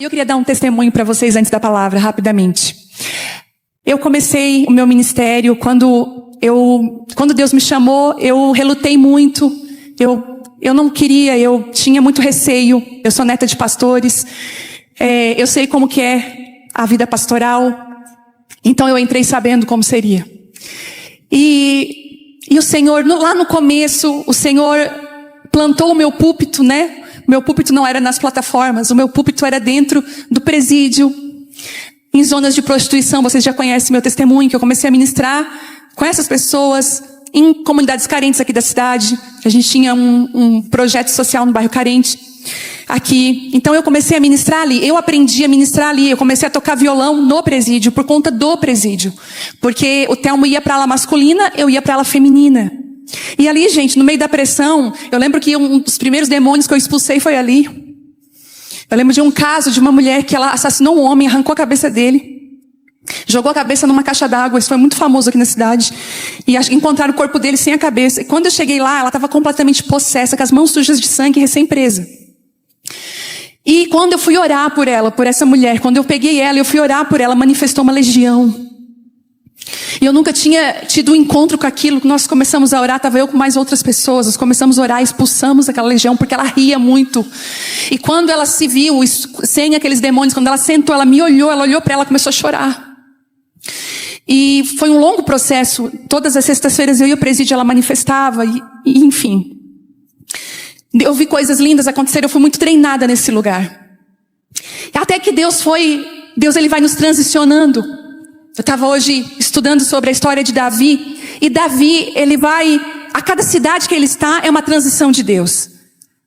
Eu queria dar um testemunho para vocês antes da palavra, rapidamente. Eu comecei o meu ministério quando Deus me chamou, eu relutei muito. Eu não queria, eu tinha muito receio. Eu sou neta de pastores. Eu sei como que é a vida pastoral. Então eu entrei sabendo como seria. E o Senhor, lá no começo, o Senhor plantou o meu púlpito, né? O meu púlpito não era nas plataformas, o meu púlpito era dentro do presídio, em zonas de prostituição. Vocês já conhecem meu testemunho, que eu comecei a ministrar com essas pessoas, em comunidades carentes aqui da cidade. A gente tinha um projeto social no bairro carente aqui. Então eu comecei a ministrar ali, eu aprendi a ministrar ali, eu comecei a tocar violão no presídio, por conta do presídio. Porque o Telmo ia para a ala masculina, eu ia para a ala feminina. E ali, gente, no meio da pressão, eu lembro que um dos primeiros demônios que eu expulsei foi ali. Eu lembro de um caso de uma mulher que ela assassinou um homem, arrancou a cabeça dele, jogou a cabeça numa caixa d'água. Isso foi muito famoso aqui na cidade. E encontraram o corpo dele sem a cabeça. E quando eu cheguei lá, ela estava completamente possessa, com as mãos sujas de sangue, recém-presa. E quando eu fui orar por ela, por essa mulher, quando eu peguei ela e eu fui orar por ela, manifestou uma legião. E eu nunca tinha tido um encontro com aquilo. Nós começamos a orar, estava eu com mais outras pessoas. Nós começamos a orar, expulsamos aquela legião, porque ela ria muito. E quando ela se viu sem aqueles demônios, quando ela sentou, ela me olhou, ela olhou para ela, começou a chorar. E foi um longo processo. Todas as sextas-feiras eu ia ao presídio, ela manifestava, e enfim. Eu vi coisas lindas acontecer, eu fui muito treinada nesse lugar. Até que Deus ele vai nos transicionando. Eu estava hoje estudando sobre a história de Davi. E Davi, a cada cidade que ele está, é uma transição de Deus.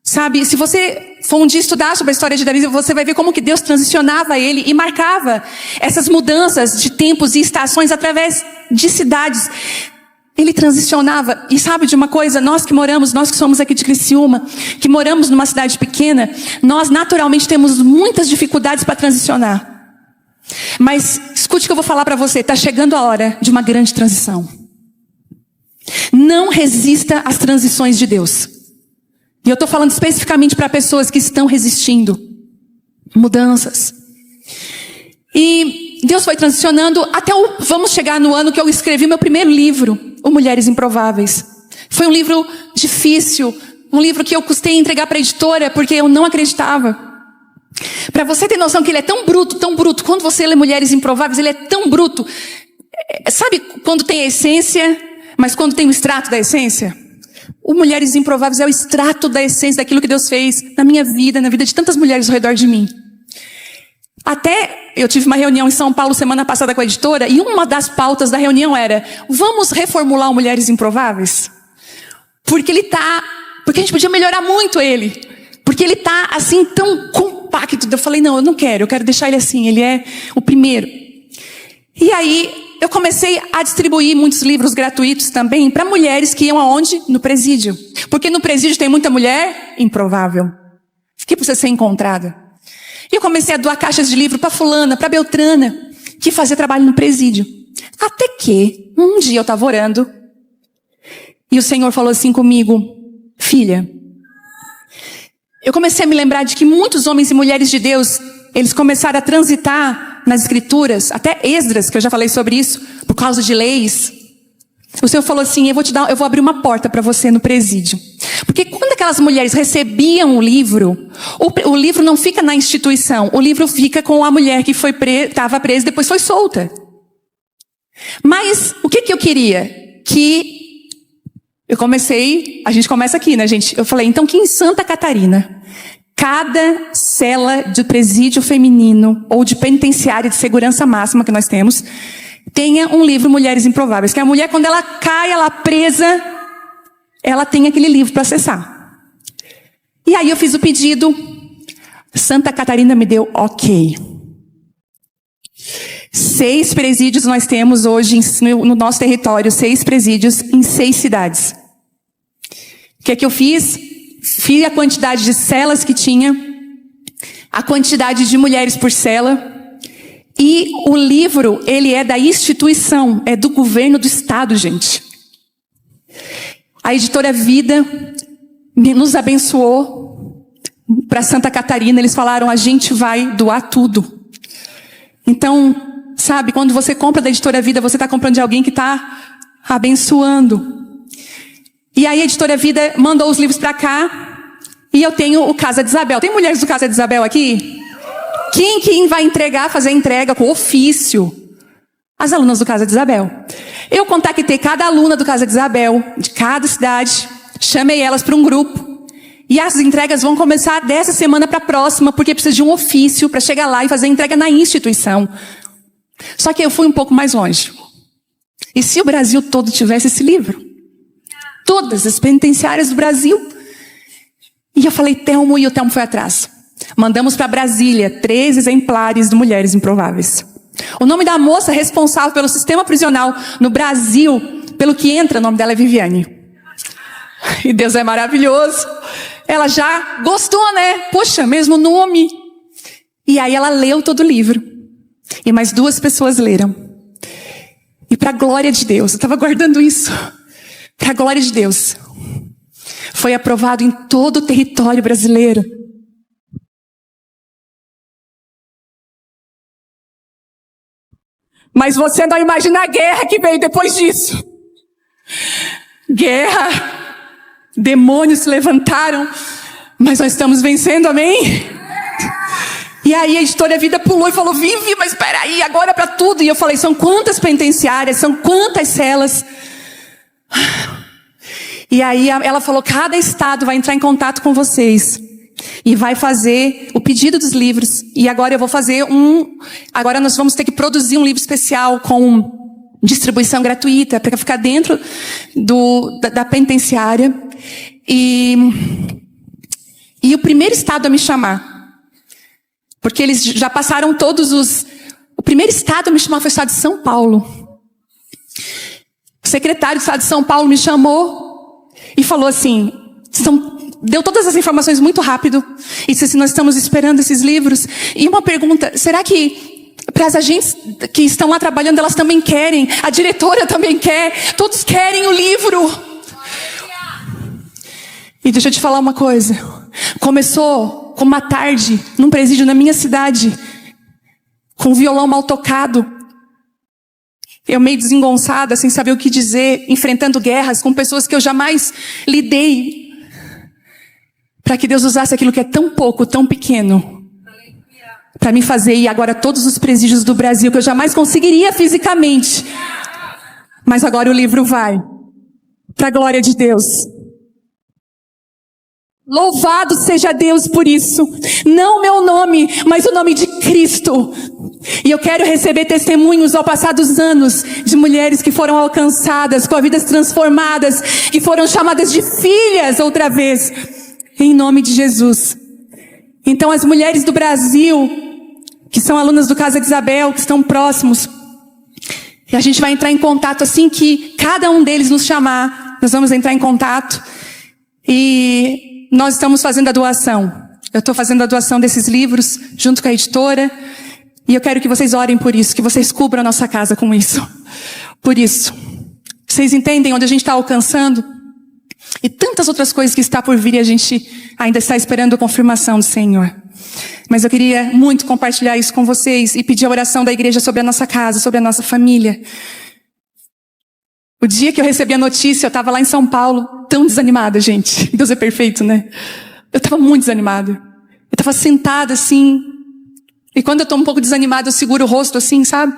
Sabe, se você for um dia estudar sobre a história de Davi, você vai ver como que Deus transicionava ele e marcava essas mudanças de tempos e estações através de cidades. Ele transicionava. E sabe de uma coisa? Nós que somos aqui de Criciúma, que moramos numa cidade pequena, nós naturalmente temos muitas dificuldades para transicionar. Mas escute o que eu vou falar para você. Está chegando a hora de uma grande transição. Não resista às transições de Deus. E eu estou falando especificamente para pessoas que estão resistindo. Mudanças. E Deus foi transicionando até vamos chegar no ano que eu escrevi meu primeiro livro, O Mulheres Improváveis. Foi um livro difícil. Um livro que eu custei entregar para a editora porque eu não acreditava. Para você ter noção que ele é tão bruto, quando você lê Mulheres Improváveis, ele é tão bruto. Sabe quando tem a essência, mas quando tem o extrato da essência? O Mulheres Improváveis é o extrato da essência daquilo que Deus fez na minha vida, na vida de tantas mulheres ao redor de mim. Até eu tive uma reunião em São Paulo semana passada com a editora, e uma das pautas da reunião era: vamos reformular o Mulheres Improváveis? Porque a gente podia melhorar muito ele. Porque ele está assim tão compacto. Eu falei, não, eu quero deixar ele assim, ele é o primeiro. E aí eu comecei a distribuir muitos livros gratuitos também para mulheres que iam aonde? No presídio. Porque no presídio tem muita mulher improvável, que precisa ser encontrada. E eu comecei a doar caixas de livro para fulana, para Beltrana, que fazia trabalho no presídio. Até que um dia eu estava orando e o Senhor falou assim comigo: filha, eu comecei a me lembrar de que muitos homens e mulheres de Deus, eles começaram a transitar nas escrituras, até Esdras, que eu já falei sobre isso, por causa de leis. O Senhor falou assim: eu vou abrir uma porta para você no presídio. Porque quando aquelas mulheres recebiam o livro não fica na instituição, o livro fica com a mulher que estava presa e depois foi solta. Mas o que eu queria? A gente começa aqui, né, gente? Eu falei, então que em Santa Catarina, cada cela de presídio feminino ou de penitenciária de segurança máxima que nós temos, tenha um livro Mulheres Improváveis. Que a mulher, quando ela cai, ela presa, ela tem aquele livro para acessar. E aí eu fiz o pedido, Santa Catarina me deu ok. 6 presídios nós temos hoje no nosso território, 6 presídios em 6 cidades. O que é que eu fiz? Fiz a quantidade de celas que tinha, a quantidade de mulheres por cela, e o livro, ele é da instituição, é do governo do estado, gente. A editora Vida nos abençoou para Santa Catarina, eles falaram, a gente vai doar tudo. Então, sabe, quando você compra da Editora Vida, você está comprando de alguém que está abençoando. E aí a Editora Vida mandou os livros para cá, e eu tenho o Casa de Isabel. Tem mulheres do Casa de Isabel aqui? Quem vai entregar, fazer a entrega com ofício? As alunas do Casa de Isabel. Eu contactei cada aluna do Casa de Isabel, de cada cidade, chamei elas para um grupo, e as entregas vão começar dessa semana para a próxima, porque precisa de um ofício para chegar lá e fazer a entrega na instituição. Só que eu fui um pouco mais longe. E se o Brasil todo tivesse esse livro? Todas as penitenciárias do Brasil. E eu falei, Telmo, e o Telmo foi atrás. Mandamos para Brasília 3 exemplares de Mulheres Improváveis. O nome da moça responsável pelo sistema prisional no Brasil, pelo que entra, o nome dela é Viviane. E Deus é maravilhoso. Ela já gostou, né? Poxa, mesmo nome. E aí ela leu todo o livro. E mais 2 pessoas leram. E para a glória de Deus, eu estava guardando isso. Para a glória de Deus. Foi aprovado em todo o território brasileiro. Mas você não imagina a guerra que veio depois disso. Guerra, demônios se levantaram, mas nós estamos vencendo, amém? E aí a Editora Vida pulou e falou, Vivi, mas peraí, agora é para tudo. E eu falei, são quantas penitenciárias, são quantas celas? E aí ela falou, cada estado vai entrar em contato com vocês. E vai fazer o pedido dos livros. E agora eu vou fazer agora nós vamos ter que produzir um livro especial com distribuição gratuita para ficar dentro da penitenciária. E o primeiro estado a me chamar, porque eles já passaram o primeiro estado a me chamar foi o estado de São Paulo. O secretário do estado de São Paulo me chamou e falou assim, deu todas as informações muito rápido. E disse assim, nós estamos esperando esses livros. E uma pergunta, será que para as agentes que estão lá trabalhando, elas também querem? A diretora também quer? Todos querem o livro. E deixa eu te falar uma coisa. Começou com uma tarde, num presídio na minha cidade, com um violão mal tocado. Eu meio desengonçada, sem saber o que dizer, enfrentando guerras com pessoas que eu jamais lidei. Para que Deus usasse aquilo que é tão pouco, tão pequeno, para me fazer ir agora a todos os presídios do Brasil, que eu jamais conseguiria fisicamente. Mas agora o livro vai. Para a glória de Deus. Louvado seja Deus por isso. Não o meu nome, mas o nome de Cristo. E eu quero receber testemunhos ao passar dos anos de mulheres que foram alcançadas, com vidas transformadas, que foram chamadas de filhas outra vez. Em nome de Jesus. Então as mulheres do Brasil, que são alunas do Casa de Isabel, que estão próximos, e a gente vai entrar em contato assim que cada um deles nos chamar, nós vamos entrar em contato, e nós estamos fazendo a doação. Eu estou fazendo a doação desses livros, junto com a editora, e eu quero que vocês orem por isso, que vocês cubram a nossa casa com isso. Por isso. Vocês entendem onde a gente está alcançando? E tantas outras coisas que está por vir e a gente ainda está esperando a confirmação do Senhor. Mas eu queria muito compartilhar isso com vocês e pedir a oração da igreja sobre a nossa casa, sobre a nossa família. O dia que eu recebi a notícia, eu estava lá em São Paulo, tão desanimada, gente. Deus é perfeito, né? Eu estava muito desanimada. Eu estava sentada assim. E quando eu estou um pouco desanimada, eu seguro o rosto assim, sabe?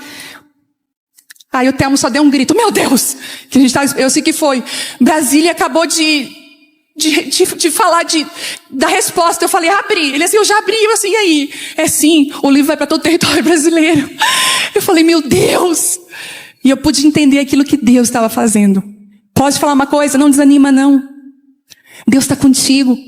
Aí o Telmo só deu um grito, meu Deus, que a gente eu sei que foi. Brasília acabou de falar da resposta. Eu falei, abri. Ele assim, eu já abri. Eu assim, e aí? É sim, o livro vai para todo o território brasileiro. Eu falei, meu Deus. E eu pude entender aquilo que Deus estava fazendo. Pode falar uma coisa, não desanima não. Deus está contigo.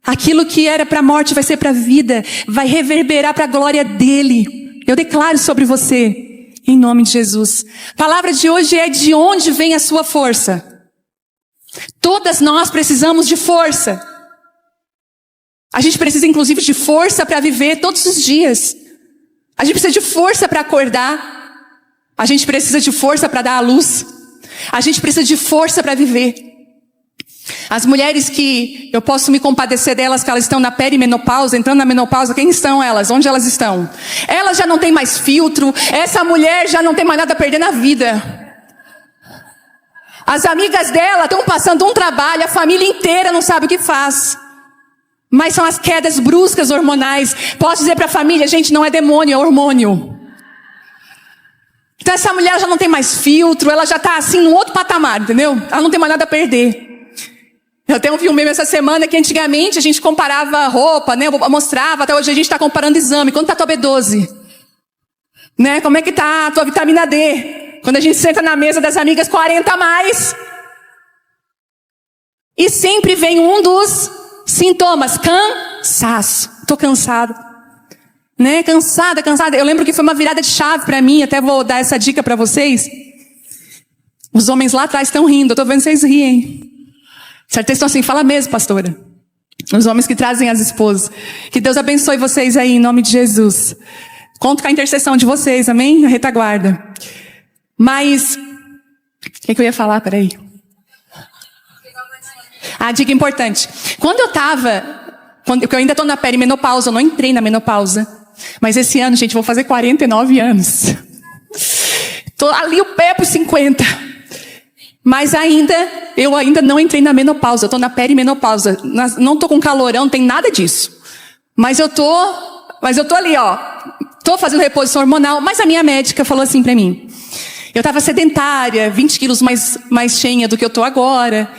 Aquilo que era para a morte vai ser para a vida. Vai reverberar para a glória dele. Eu declaro sobre você. Em nome de Jesus. A palavra de hoje é de onde vem a sua força. Todas nós precisamos de força. A gente precisa inclusive de força para viver todos os dias. A gente precisa de força para acordar. A gente precisa de força para dar à luz. A gente precisa de força para viver. As mulheres que eu posso me compadecer delas, que elas estão na perimenopausa, entrando na menopausa, quem estão elas? Onde elas estão? Elas já não têm mais filtro, essa mulher já não tem mais nada a perder na vida. As amigas dela estão passando um trabalho, a família inteira não sabe o que faz. Mas são as quedas bruscas hormonais. Posso dizer para a família, gente, não é demônio, é hormônio. Então essa mulher já não tem mais filtro, ela já está assim num outro patamar, entendeu? Ela não tem mais nada a perder. Eu até ouvi um meme essa semana que antigamente a gente comparava roupa, né? Eu mostrava, até hoje a gente está comparando exame. Quanto está a tua B12? Né? Como é que está a tua vitamina D? Quando a gente senta na mesa das amigas, 40 a mais. E sempre vem um dos sintomas, cansaço. Estou cansada. Né? Cansada. Eu lembro que foi uma virada de chave para mim, até vou dar essa dica para vocês. Os homens lá atrás estão rindo, eu estou vendo vocês riem. Certo? Estão assim, fala mesmo, pastora. Os homens que trazem as esposas. Que Deus abençoe vocês aí, em nome de Jesus. Conto com a intercessão de vocês, amém? A retaguarda. Mas, o que eu ia falar? Peraí. Dica importante. Quando eu ainda estou na perimenopausa, eu não entrei na menopausa. Mas esse ano, gente, vou fazer 49 anos. Estou ali o pé para os 50. Mas eu ainda não entrei na menopausa, eu estou na perimenopausa. Não estou com calorão, não tem nada disso. Mas eu tô ali, ó. Estou fazendo reposição hormonal, mas a minha médica falou assim para mim. Eu estava sedentária, 20 quilos mais cheinha do que eu estou agora.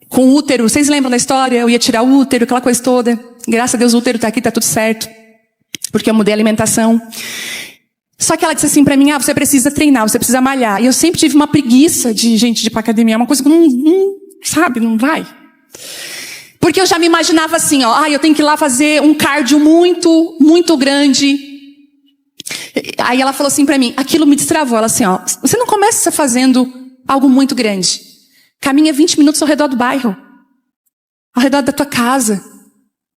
Com útero, vocês lembram da história? Eu ia tirar o útero, aquela coisa toda. Graças a Deus o útero está aqui, está tudo certo. Porque eu mudei a alimentação. Só que ela disse assim pra mim, você precisa treinar, você precisa malhar. E eu sempre tive uma preguiça de ir pra academia. É uma coisa que não vai. Porque eu já me imaginava assim, eu tenho que ir lá fazer um cardio muito, muito grande. Aí ela falou assim pra mim, aquilo me destravou. Ela assim, você não começa fazendo algo muito grande. Caminha 20 minutos ao redor do bairro. Ao redor da tua casa.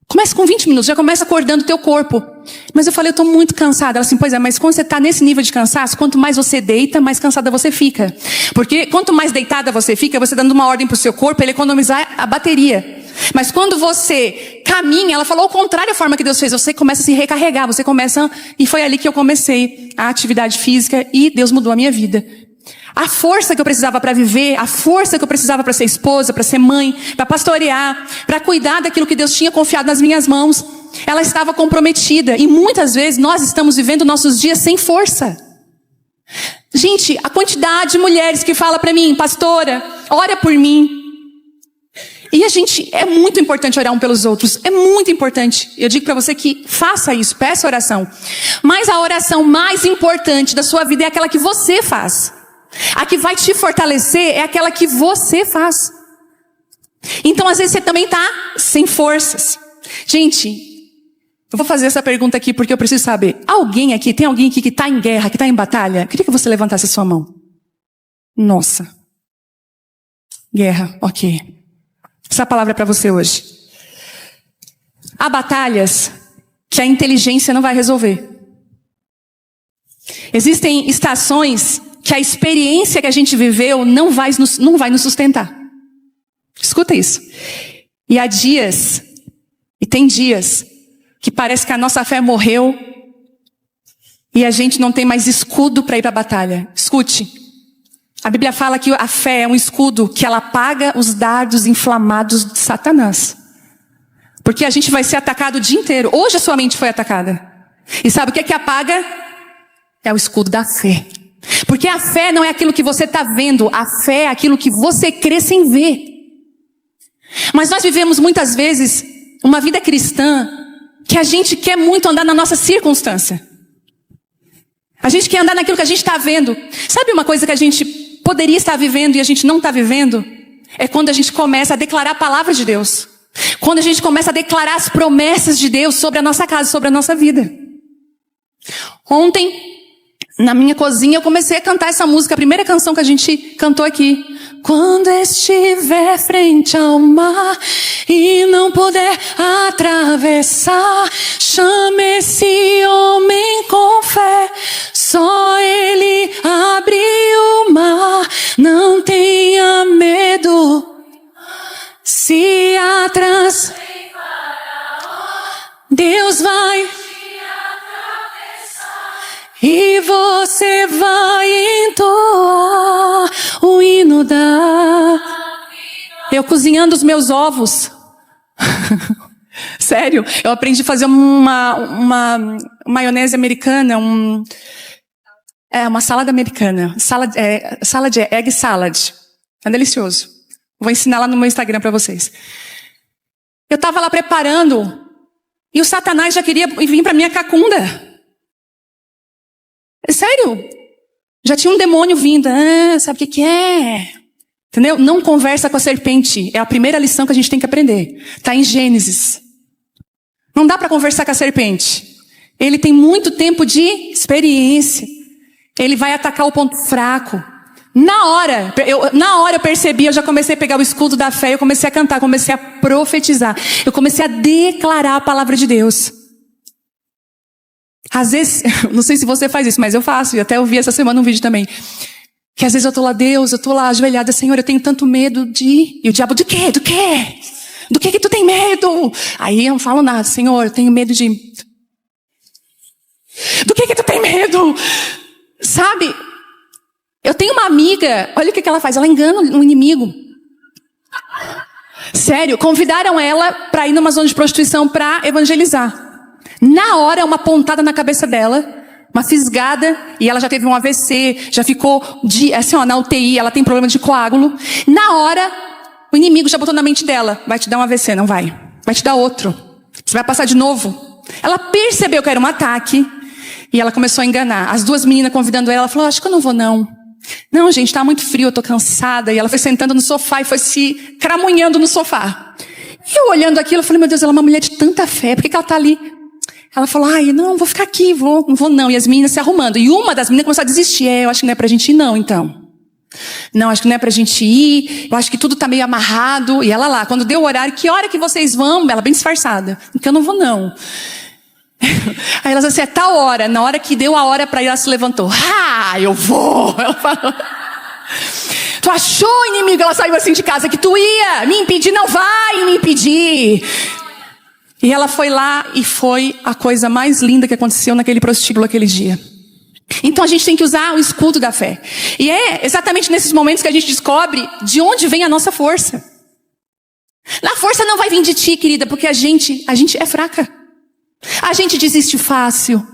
Começa com 20 minutos, já começa acordando o teu corpo. Mas eu falei, eu estou muito cansada. Ela assim, pois é, mas quando você está nesse nível de cansaço, quanto mais você deita, mais cansada você fica. Porque quanto mais deitada você fica, você dando uma ordem para o seu corpo, ele economizar a bateria. Mas quando você caminha, ela falou ao contrário da forma que Deus fez. Você começa a se recarregar, você começa... E foi ali que eu comecei a atividade física e Deus mudou a minha vida. A força que eu precisava para viver, a força que eu precisava para ser esposa, para ser mãe, para pastorear, para cuidar daquilo que Deus tinha confiado nas minhas mãos, ela estava comprometida. E muitas vezes nós estamos vivendo nossos dias sem força. Gente, a quantidade de mulheres que fala para mim, pastora, ora por mim. E é muito importante orar um pelos outros. É muito importante. Eu digo para você que faça isso, peça oração. Mas a oração mais importante da sua vida é aquela que você faz. A que vai te fortalecer é aquela que você faz. Então, às vezes, você também está sem forças. Gente, eu vou fazer essa pergunta aqui porque eu preciso saber. Tem alguém aqui que está em guerra, que está em batalha? Eu queria que você levantasse a sua mão. Nossa. Guerra, ok. Essa palavra é para você hoje. Há batalhas que a inteligência não vai resolver. Existem estações que a experiência que a gente viveu não vai nos sustentar. Escuta isso. E há dias, e tem dias, que parece que a nossa fé morreu e a gente não tem mais escudo para ir para a batalha. Escute. A Bíblia fala que a fé é um escudo que ela apaga os dardos inflamados de Satanás. Porque a gente vai ser atacado o dia inteiro. Hoje a sua mente foi atacada. E sabe o que apaga? É o escudo da fé. Porque a fé não é aquilo que você está vendo. A fé é aquilo que você crê sem ver. Mas nós vivemos muitas vezes uma vida cristã que a gente quer muito andar na nossa circunstância. A gente quer andar naquilo que a gente está vendo. Sabe uma coisa que a gente poderia estar vivendo e a gente não está vivendo? É quando a gente começa a declarar a palavra de Deus. Quando a gente começa a declarar as promessas de Deus sobre a nossa casa, sobre a nossa vida. Ontem, na minha cozinha, eu comecei a cantar essa música, a primeira canção que a gente cantou aqui. Quando estiver frente ao mar e não puder atravessar, chame esse homem com fé, só ele abre o mar, não tenha medo. E você vai entoar o hino da... Eu cozinhando os meus ovos. Sério, eu aprendi a fazer uma maionese americana, uma salada americana. Salad egg salad. É delicioso. Vou ensinar lá no meu Instagram para vocês. Eu estava lá preparando e o Satanás já queria vir para minha cacunda. Sério, já tinha um demônio vindo. Sabe o que é? Entendeu? Não conversa com a serpente. É a primeira lição que a gente tem que aprender. Está em Gênesis. Não dá para conversar com a serpente. Ele tem muito tempo de experiência. Ele vai atacar o ponto fraco. Na hora eu percebi, eu já comecei a pegar o escudo da fé, eu comecei a cantar, comecei a profetizar. Eu comecei a declarar a palavra de Deus. Às vezes, não sei se você faz isso, mas eu faço, e até eu vi essa semana um vídeo também. Que às vezes eu tô lá, Deus, eu tô lá ajoelhada, Senhor, eu tenho tanto medo de... E o diabo, do quê? Do quê? Do que tu tem medo? Aí eu não falo nada, Senhor, eu tenho medo de... Do que tu tem medo? Sabe? Eu tenho uma amiga, olha o que ela faz, ela engana o inimigo. Sério, convidaram ela para ir numa zona de prostituição para evangelizar. Na hora, uma pontada na cabeça dela, uma fisgada, e ela já teve um AVC, já ficou assim, na UTI, ela tem problema de coágulo. Na hora, o inimigo já botou na mente dela, vai te dar um AVC, não vai. Vai te dar outro. Você vai passar de novo. Ela percebeu que era um ataque, e ela começou a enganar. As duas meninas convidando ela falou, acho que eu não vou não. Não, gente, tá muito frio, eu tô cansada. E ela foi sentando no sofá e foi se cramunhando no sofá. E eu olhando aquilo, eu falei, meu Deus, ela é uma mulher de tanta fé, por que ela tá ali? Ela falou, não, vou ficar aqui, não vou não. E as meninas se arrumando. E uma das meninas começou a desistir. Eu acho que não é pra gente ir não, então. Não, acho que não é pra gente ir. Eu acho que tudo tá meio amarrado. E ela lá, quando deu o horário, que hora que vocês vão? Ela bem disfarçada. Porque eu não vou não. Aí ela disse assim, é tal hora. Na hora que deu a hora pra ir, ela se levantou. Eu vou. Ela falou. Tu achou, inimigo? Ela saiu assim de casa que tu ia me impedir. Não vai me impedir. E ela foi lá e foi a coisa mais linda que aconteceu naquele prostíbulo aquele dia. Então a gente tem que usar o escudo da fé. E é exatamente nesses momentos que a gente descobre de onde vem a nossa força. A força não vai vir de ti, querida, porque a gente é fraca. A gente desiste fácil.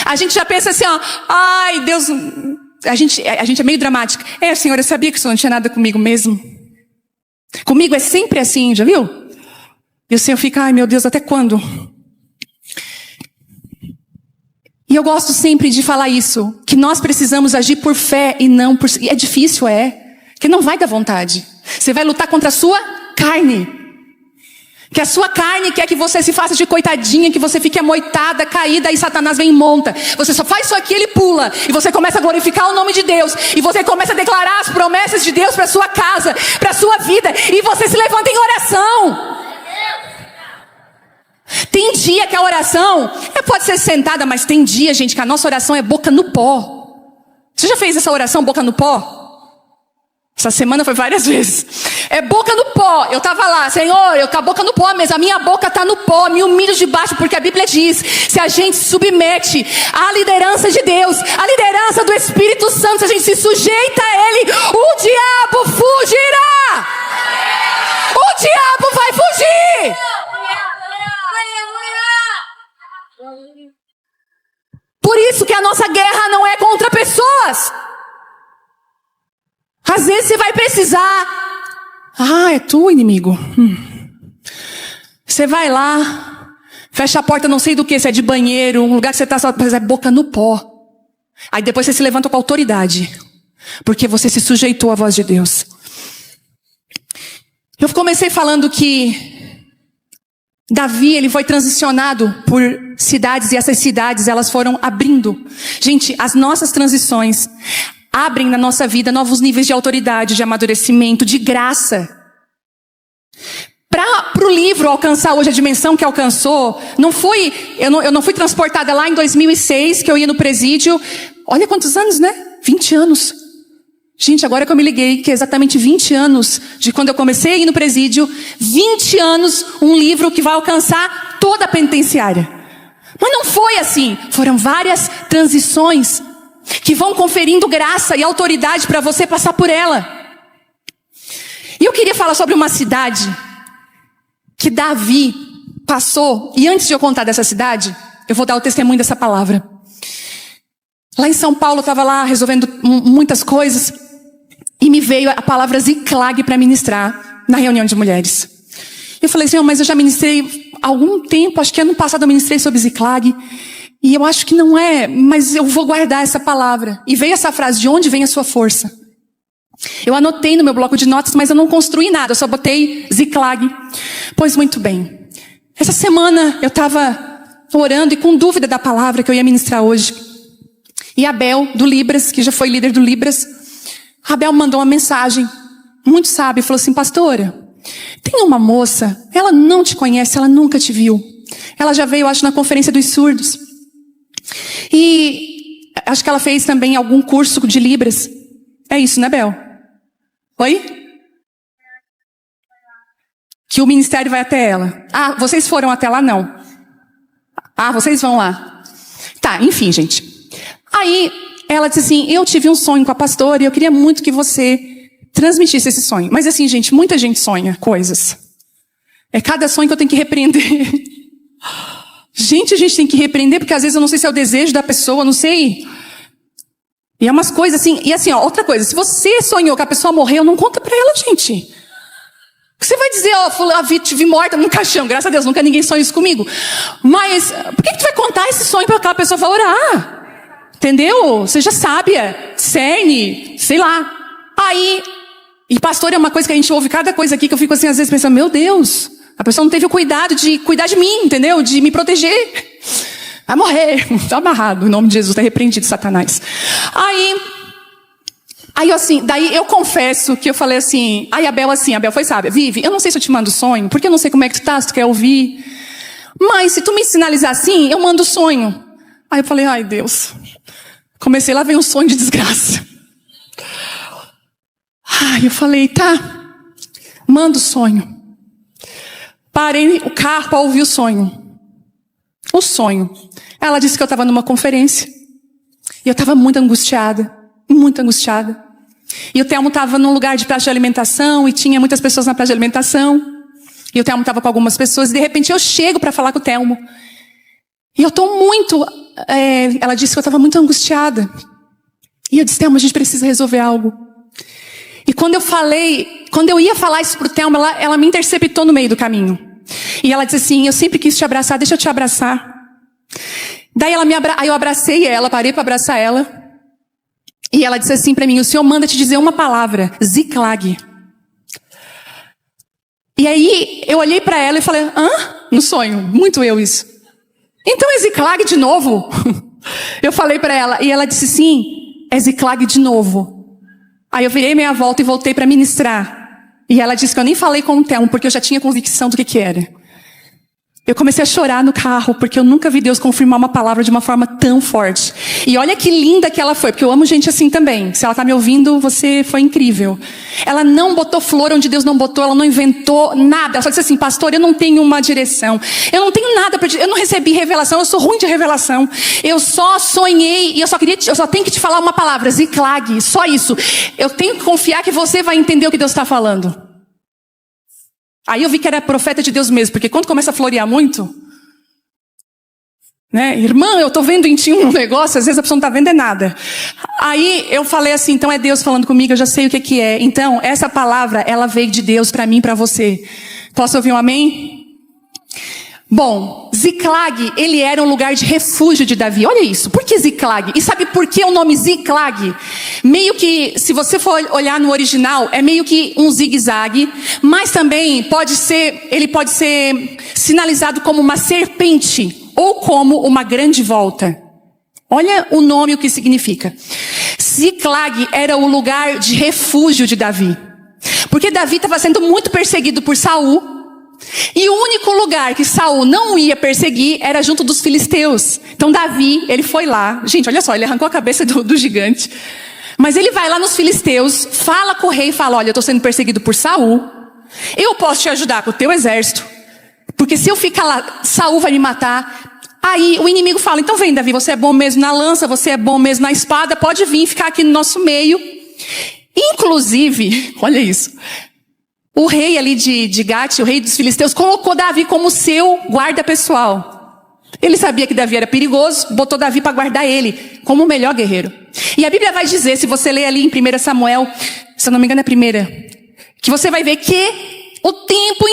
A gente já pensa assim, ai Deus, a gente é meio dramática. Senhor, eu sabia que isso não tinha nada comigo mesmo. Comigo é sempre assim, já viu? E o Senhor fica, ai meu Deus, até quando? E eu gosto sempre de falar isso, que nós precisamos agir por fé e não por... E é difícil, porque não vai dar vontade. Você vai lutar contra a sua carne. Que a sua carne quer que você se faça de coitadinha, que você fique amoitada, caída, e Satanás vem e monta. Você só faz isso aqui, ele pula. E você começa a glorificar o nome de Deus. E você começa a declarar as promessas de Deus para sua casa, para sua vida. E você se levanta em oração. Tem dia que a oração pode ser sentada, mas tem dia, gente, que a nossa oração é boca no pó. Você já fez essa oração boca no pó? Essa semana foi várias vezes. É boca no pó. Eu estava lá, Senhor, eu com a boca no pó mesmo. A minha boca está no pó, me humilho debaixo, porque a Bíblia diz, se a gente se submete à liderança de Deus, à liderança do Espírito Santo, se a gente se sujeita a Ele, o diabo fugirá. O diabo vai fugir. Por isso que a nossa guerra não é contra pessoas. Às vezes você vai precisar. É tu, inimigo. Você vai lá, fecha a porta, não sei do que, se é de banheiro, um lugar que você está só, é boca no pó. Aí depois você se levanta com autoridade, porque você se sujeitou à voz de Deus. Eu comecei falando que Davi, ele foi transicionado por cidades, e essas cidades, elas foram abrindo. Gente, as nossas transições abrem na nossa vida novos níveis de autoridade, de amadurecimento, de graça. Para o livro alcançar hoje a dimensão que alcançou, eu não fui transportada lá em 2006, que eu ia no presídio. Olha quantos anos, né? 20 anos. Gente, agora que eu me liguei, que é exatamente 20 anos de quando eu comecei a ir no presídio, 20 anos, um livro que vai alcançar toda a penitenciária. Mas não foi assim. Foram várias transições que vão conferindo graça e autoridade para você passar por ela. E eu queria falar sobre uma cidade que Davi passou. E antes de eu contar dessa cidade, eu vou dar o testemunho dessa palavra. Lá em São Paulo, eu estava lá resolvendo muitas coisas. E me veio a palavra Ziclag para ministrar na reunião de mulheres. Eu falei, Senhor, mas eu já ministrei há algum tempo. Acho que ano passado eu ministrei sobre Ziclag. E eu acho que não é, mas eu vou guardar essa palavra. E veio essa frase, de onde vem a sua força? Eu anotei no meu bloco de notas, mas eu não construí nada, eu só botei Ziclag. Pois muito bem. Essa semana eu estava orando e com dúvida da palavra que eu ia ministrar hoje. E a Bel, do Libras, que já foi líder do Libras, a Bel mandou uma mensagem muito sábia, falou assim, pastora, tem uma moça, ela não te conhece, ela nunca te viu. Ela já veio, acho, na conferência dos surdos. E acho que ela fez também algum curso de Libras. É isso, né, Bel? Oi? Que o ministério vai até ela. Ah, vocês foram até lá? Não. Ah, vocês vão lá. Tá, enfim, gente. Aí, ela disse assim, eu tive um sonho com a pastora e eu queria muito que você transmitisse esse sonho. Mas assim, gente, muita gente sonha coisas. É cada sonho que eu tenho que repreender. Gente, a gente tem que repreender, porque às vezes eu não sei se é o desejo da pessoa, não sei. E é umas coisas assim, e assim, ó, outra coisa, se você sonhou que a pessoa morreu, não conta pra ela, gente. Você vai dizer, ó, te vi morta no caixão, graças a Deus, nunca ninguém sonha isso comigo. Mas, por que tu vai contar esse sonho pra aquela pessoa vai orar? Entendeu? Seja sábia, discerne, sei lá. Aí, e pastor é uma coisa que a gente ouve cada coisa aqui que eu fico assim, às vezes pensando, meu Deus, a pessoa não teve o cuidado de cuidar de mim, entendeu? De me proteger. Vai morrer, tá amarrado, em nome de Jesus, tá repreendido, Satanás. Aí assim, daí eu confesso que eu falei assim, aí a Bel foi sábia, Vivi, eu não sei se eu te mando sonho, porque eu não sei como é que tu tá, se tu quer ouvir, mas se tu me sinalizar assim, eu mando sonho. Aí eu falei, ai Deus, comecei, lá vem um sonho de desgraça. Ai, eu falei, tá, manda o sonho. Parei o carro para ouvir o sonho. O sonho. Ela disse que eu estava numa conferência. E eu estava muito angustiada. Muito angustiada. E o Telmo estava num lugar de praça de alimentação. E tinha muitas pessoas na praça de alimentação. E o Telmo estava com algumas pessoas. E de repente eu chego para falar com o Telmo. E eu estou muito... ela disse que eu estava muito angustiada. E eu disse, Telmo, a gente precisa resolver algo. E quando eu ia falar isso pro Telmo, ela me interceptou no meio do caminho. E ela disse assim, eu sempre quis te abraçar, deixa eu te abraçar. Daí aí eu abracei ela, parei para abraçar ela. E ela disse assim para mim, o Senhor manda te dizer uma palavra, Ziclag. E aí eu olhei para ela e falei, hã? No sonho, muito eu isso. Então é Ziclag de novo? Eu falei para ela, e ela disse sim, é Ziclag de novo. Aí eu virei meia volta e voltei para ministrar. E ela disse que eu nem falei com o Telmo, porque eu já tinha convicção do que era. Eu comecei a chorar no carro, porque eu nunca vi Deus confirmar uma palavra de uma forma tão forte. E olha que linda que ela foi, porque eu amo gente assim também. Se ela está me ouvindo, você foi incrível. Ela não botou flor onde Deus não botou, ela não inventou nada. Ela só disse assim, pastor, eu não tenho uma direção. Eu não tenho nada para dizer, eu não recebi revelação, eu sou ruim de revelação. Eu só sonhei e eu só tenho que te falar uma palavra, Ziclag, só isso. Eu tenho que confiar que você vai entender o que Deus está falando. Aí eu vi que era profeta de Deus mesmo, porque quando começa a florear muito, né? Irmã, eu tô vendo em ti um negócio, às vezes a pessoa não tá vendo é nada. Aí eu falei assim, então é Deus falando comigo, eu já sei o que é. Então, essa palavra, ela veio de Deus para mim, para você. Posso ouvir um amém? Bom, Ziclag, ele era um lugar de refúgio de Davi. Olha isso, por que Ziclag? E sabe por que o nome Ziclag? Meio que, se você for olhar no original, é meio que um zigue-zague, mas também ele pode ser sinalizado como uma serpente, ou como uma grande volta. Olha o nome, o que significa. Ziclag era o lugar de refúgio de Davi. Porque Davi estava sendo muito perseguido por Saul. E o único lugar que Saul não ia perseguir era junto dos filisteus. Então Davi, ele foi lá. Gente, olha só, ele arrancou a cabeça do gigante. Mas ele vai lá nos filisteus, fala com o rei e fala, olha, eu estou sendo perseguido por Saul. Eu posso te ajudar com o teu exército. Porque se eu ficar lá, Saul vai me matar. Aí o inimigo fala, então vem Davi, você é bom mesmo na lança, você é bom mesmo na espada, pode vir ficar aqui no nosso meio. Inclusive, olha isso, o rei ali de Gate, o rei dos filisteus, colocou Davi como seu guarda pessoal. Ele sabia que Davi era perigoso, botou Davi para guardar ele, como o melhor guerreiro. E a Bíblia vai dizer, se você ler ali em 1 Samuel, se eu não me engano é 1ª, que você vai ver que o tempo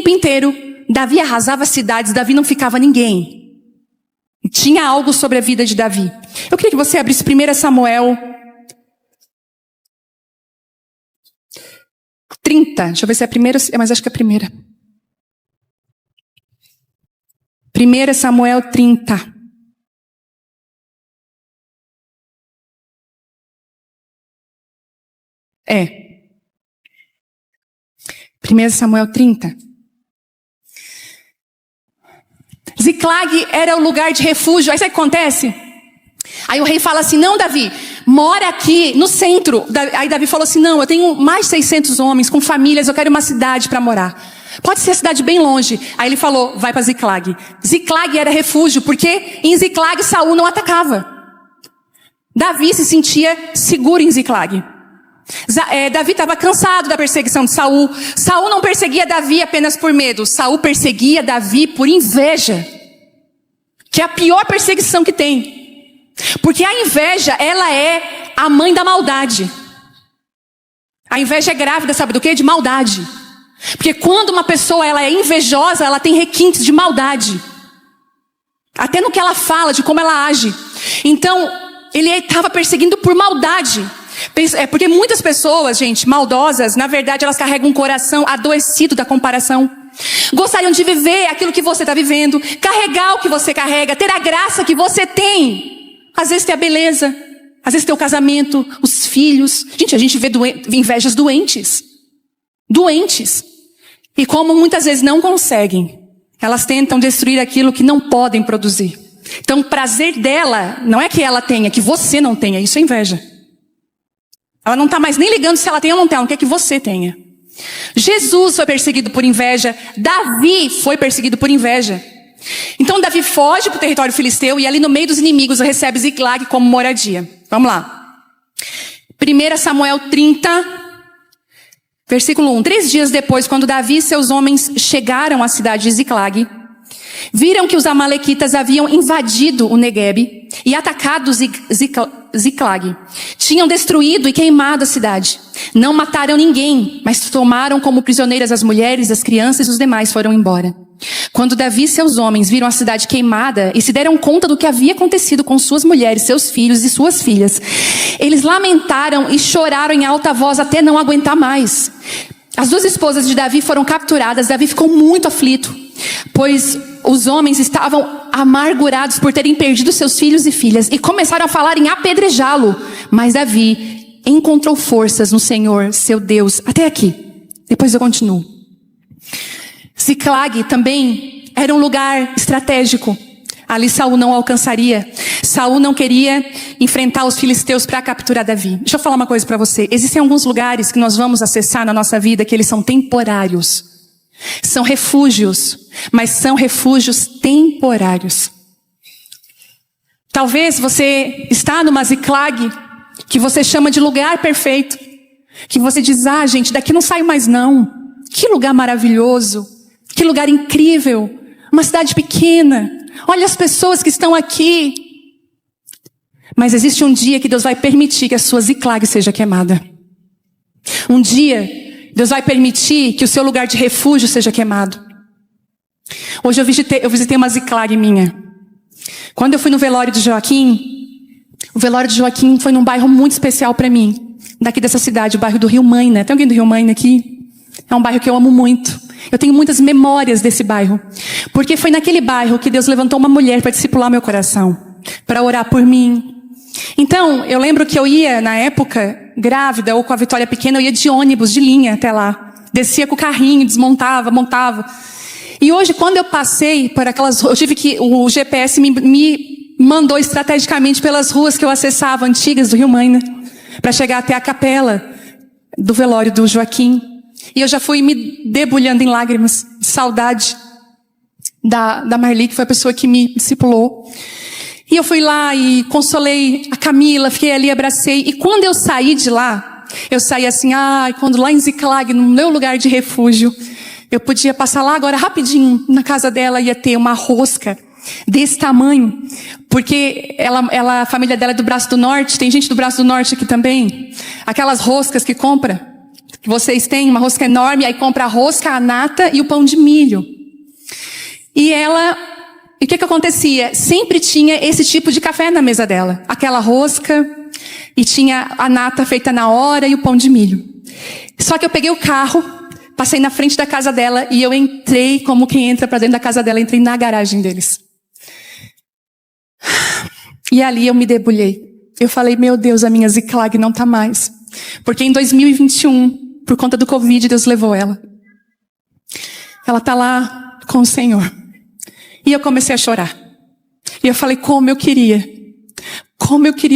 inteiro, Davi arrasava cidades, Davi não ficava ninguém. Tinha algo sobre a vida de Davi. Eu queria que você abrisse 1 Samuel 30. Deixa eu ver se é a primeira, mas acho que é a primeira. 1 Samuel 30. É. 1 Samuel 30. Ziclag era o lugar de refúgio. Aí sabe o que acontece? Aí o rei fala assim, não Davi, mora aqui no centro. Aí Davi falou assim, não, eu tenho mais de 600 homens com famílias, eu quero uma cidade para morar. Pode ser a cidade bem longe. Aí ele falou, vai para Ziclag. Ziclag era refúgio, porque em Ziclag Saul não atacava. Davi se sentia seguro em Ziclag. Davi estava cansado da perseguição de Saul. Saul não perseguia Davi apenas por medo. Saul perseguia Davi por inveja. Que é a pior perseguição que tem. Porque a inveja, ela é a mãe da maldade. A inveja é grávida, sabe do quê? De maldade. Porque quando uma pessoa ela é invejosa, ela tem requintes de maldade. Até no que ela fala, de como ela age. Então, ele estava perseguindo por maldade. Porque muitas pessoas, gente, maldosas, na verdade elas carregam um coração adoecido da comparação. Gostariam de viver aquilo que você está vivendo, carregar o que você carrega, ter a graça que você tem. Às vezes ter a beleza, às vezes ter o casamento, os filhos. Gente, a gente vê invejas doentes. Doentes. E como muitas vezes não conseguem, elas tentam destruir aquilo que não podem produzir. Então o prazer dela não é que ela tenha, que você não tenha. Isso é inveja. Ela não está mais nem ligando se ela tem ou não tem, ela não quer que você tenha. Jesus foi perseguido por inveja. Davi foi perseguido por inveja. Então Davi foge para o território filisteu e ali no meio dos inimigos recebe Ziclag como moradia. Vamos lá. 1 Samuel 30, versículo 1. 3 dias depois, quando Davi e seus homens chegaram à cidade de Ziclag, viram que os amalequitas haviam invadido o Neguebe e atacado Ziclag. Tinham destruído e queimado a cidade. Não mataram ninguém, mas tomaram como prisioneiras as mulheres, as crianças e os demais foram embora. Quando Davi e seus homens viram a cidade queimada e se deram conta do que havia acontecido com suas mulheres, seus filhos e suas filhas, eles lamentaram e choraram em alta voz até não aguentar mais. As 2 esposas de Davi foram capturadas. Davi ficou muito aflito, pois os homens estavam amargurados por terem perdido seus filhos e filhas e começaram a falar em apedrejá-lo. Mas Davi encontrou forças no Senhor, seu Deus. Até aqui. Depois eu continuo. Ziclag também era um lugar estratégico. Ali Saul não alcançaria. Saul não queria enfrentar os filisteus para capturar Davi. Deixa eu falar uma coisa para você. Existem alguns lugares que nós vamos acessar na nossa vida que eles são temporários. São refúgios, mas são refúgios temporários. Talvez você está numa Ziclag que você chama de lugar perfeito. Que você diz, gente, daqui não saio mais não. Que lugar maravilhoso. Que lugar incrível. Uma cidade pequena. Olha as pessoas que estão aqui. Mas existe um dia que Deus vai permitir que a sua Ziclag seja queimada. Um dia, Deus vai permitir que o seu lugar de refúgio seja queimado. Hoje eu visitei uma Ziclag minha. Quando eu fui no velório de Joaquim, o velório de Joaquim foi num bairro muito especial para mim. Daqui dessa cidade, o bairro do Rio Maina. Tem alguém do Rio Maina aqui? É um bairro que eu amo muito. Eu tenho muitas memórias desse bairro. Porque foi naquele bairro que Deus levantou uma mulher para discipular meu coração. Para orar por mim. Então, eu lembro que eu ia, na época, grávida ou com a Vitória pequena, eu ia de ônibus, de linha até lá. Descia com o carrinho, desmontava, montava. E hoje, quando eu passei por aquelas ruas, o GPS me mandou estrategicamente pelas ruas que eu acessava, antigas do Rio Maina, para chegar até a capela do velório do Joaquim. E eu já fui me debulhando em lágrimas, de saudade. da Marli, que foi a pessoa que me discipulou. E eu fui lá e consolei a Camila, fiquei ali, abracei. E quando eu saí de lá, eu saí assim, quando lá em Ziklag, no meu lugar de refúgio, eu podia passar lá agora rapidinho, na casa dela ia ter uma rosca desse tamanho, porque a família dela é do Braço do Norte, tem gente do Braço do Norte aqui também. Aquelas roscas que compra, que vocês têm, uma rosca enorme, aí compra a rosca, a nata e o pão de milho. E o que acontecia? Sempre tinha esse tipo de café na mesa dela. Aquela rosca, e tinha a nata feita na hora e o pão de milho. Só que eu peguei o carro, passei na frente da casa dela e eu entrei como quem entra para dentro da casa dela, entrei na garagem deles. E ali eu me debulhei. Eu falei, meu Deus, a minha Ziklag não tá mais. Porque em 2021, por conta do Covid, Deus levou ela. Ela tá lá com o Senhor. E eu comecei a chorar. E eu falei, como eu queria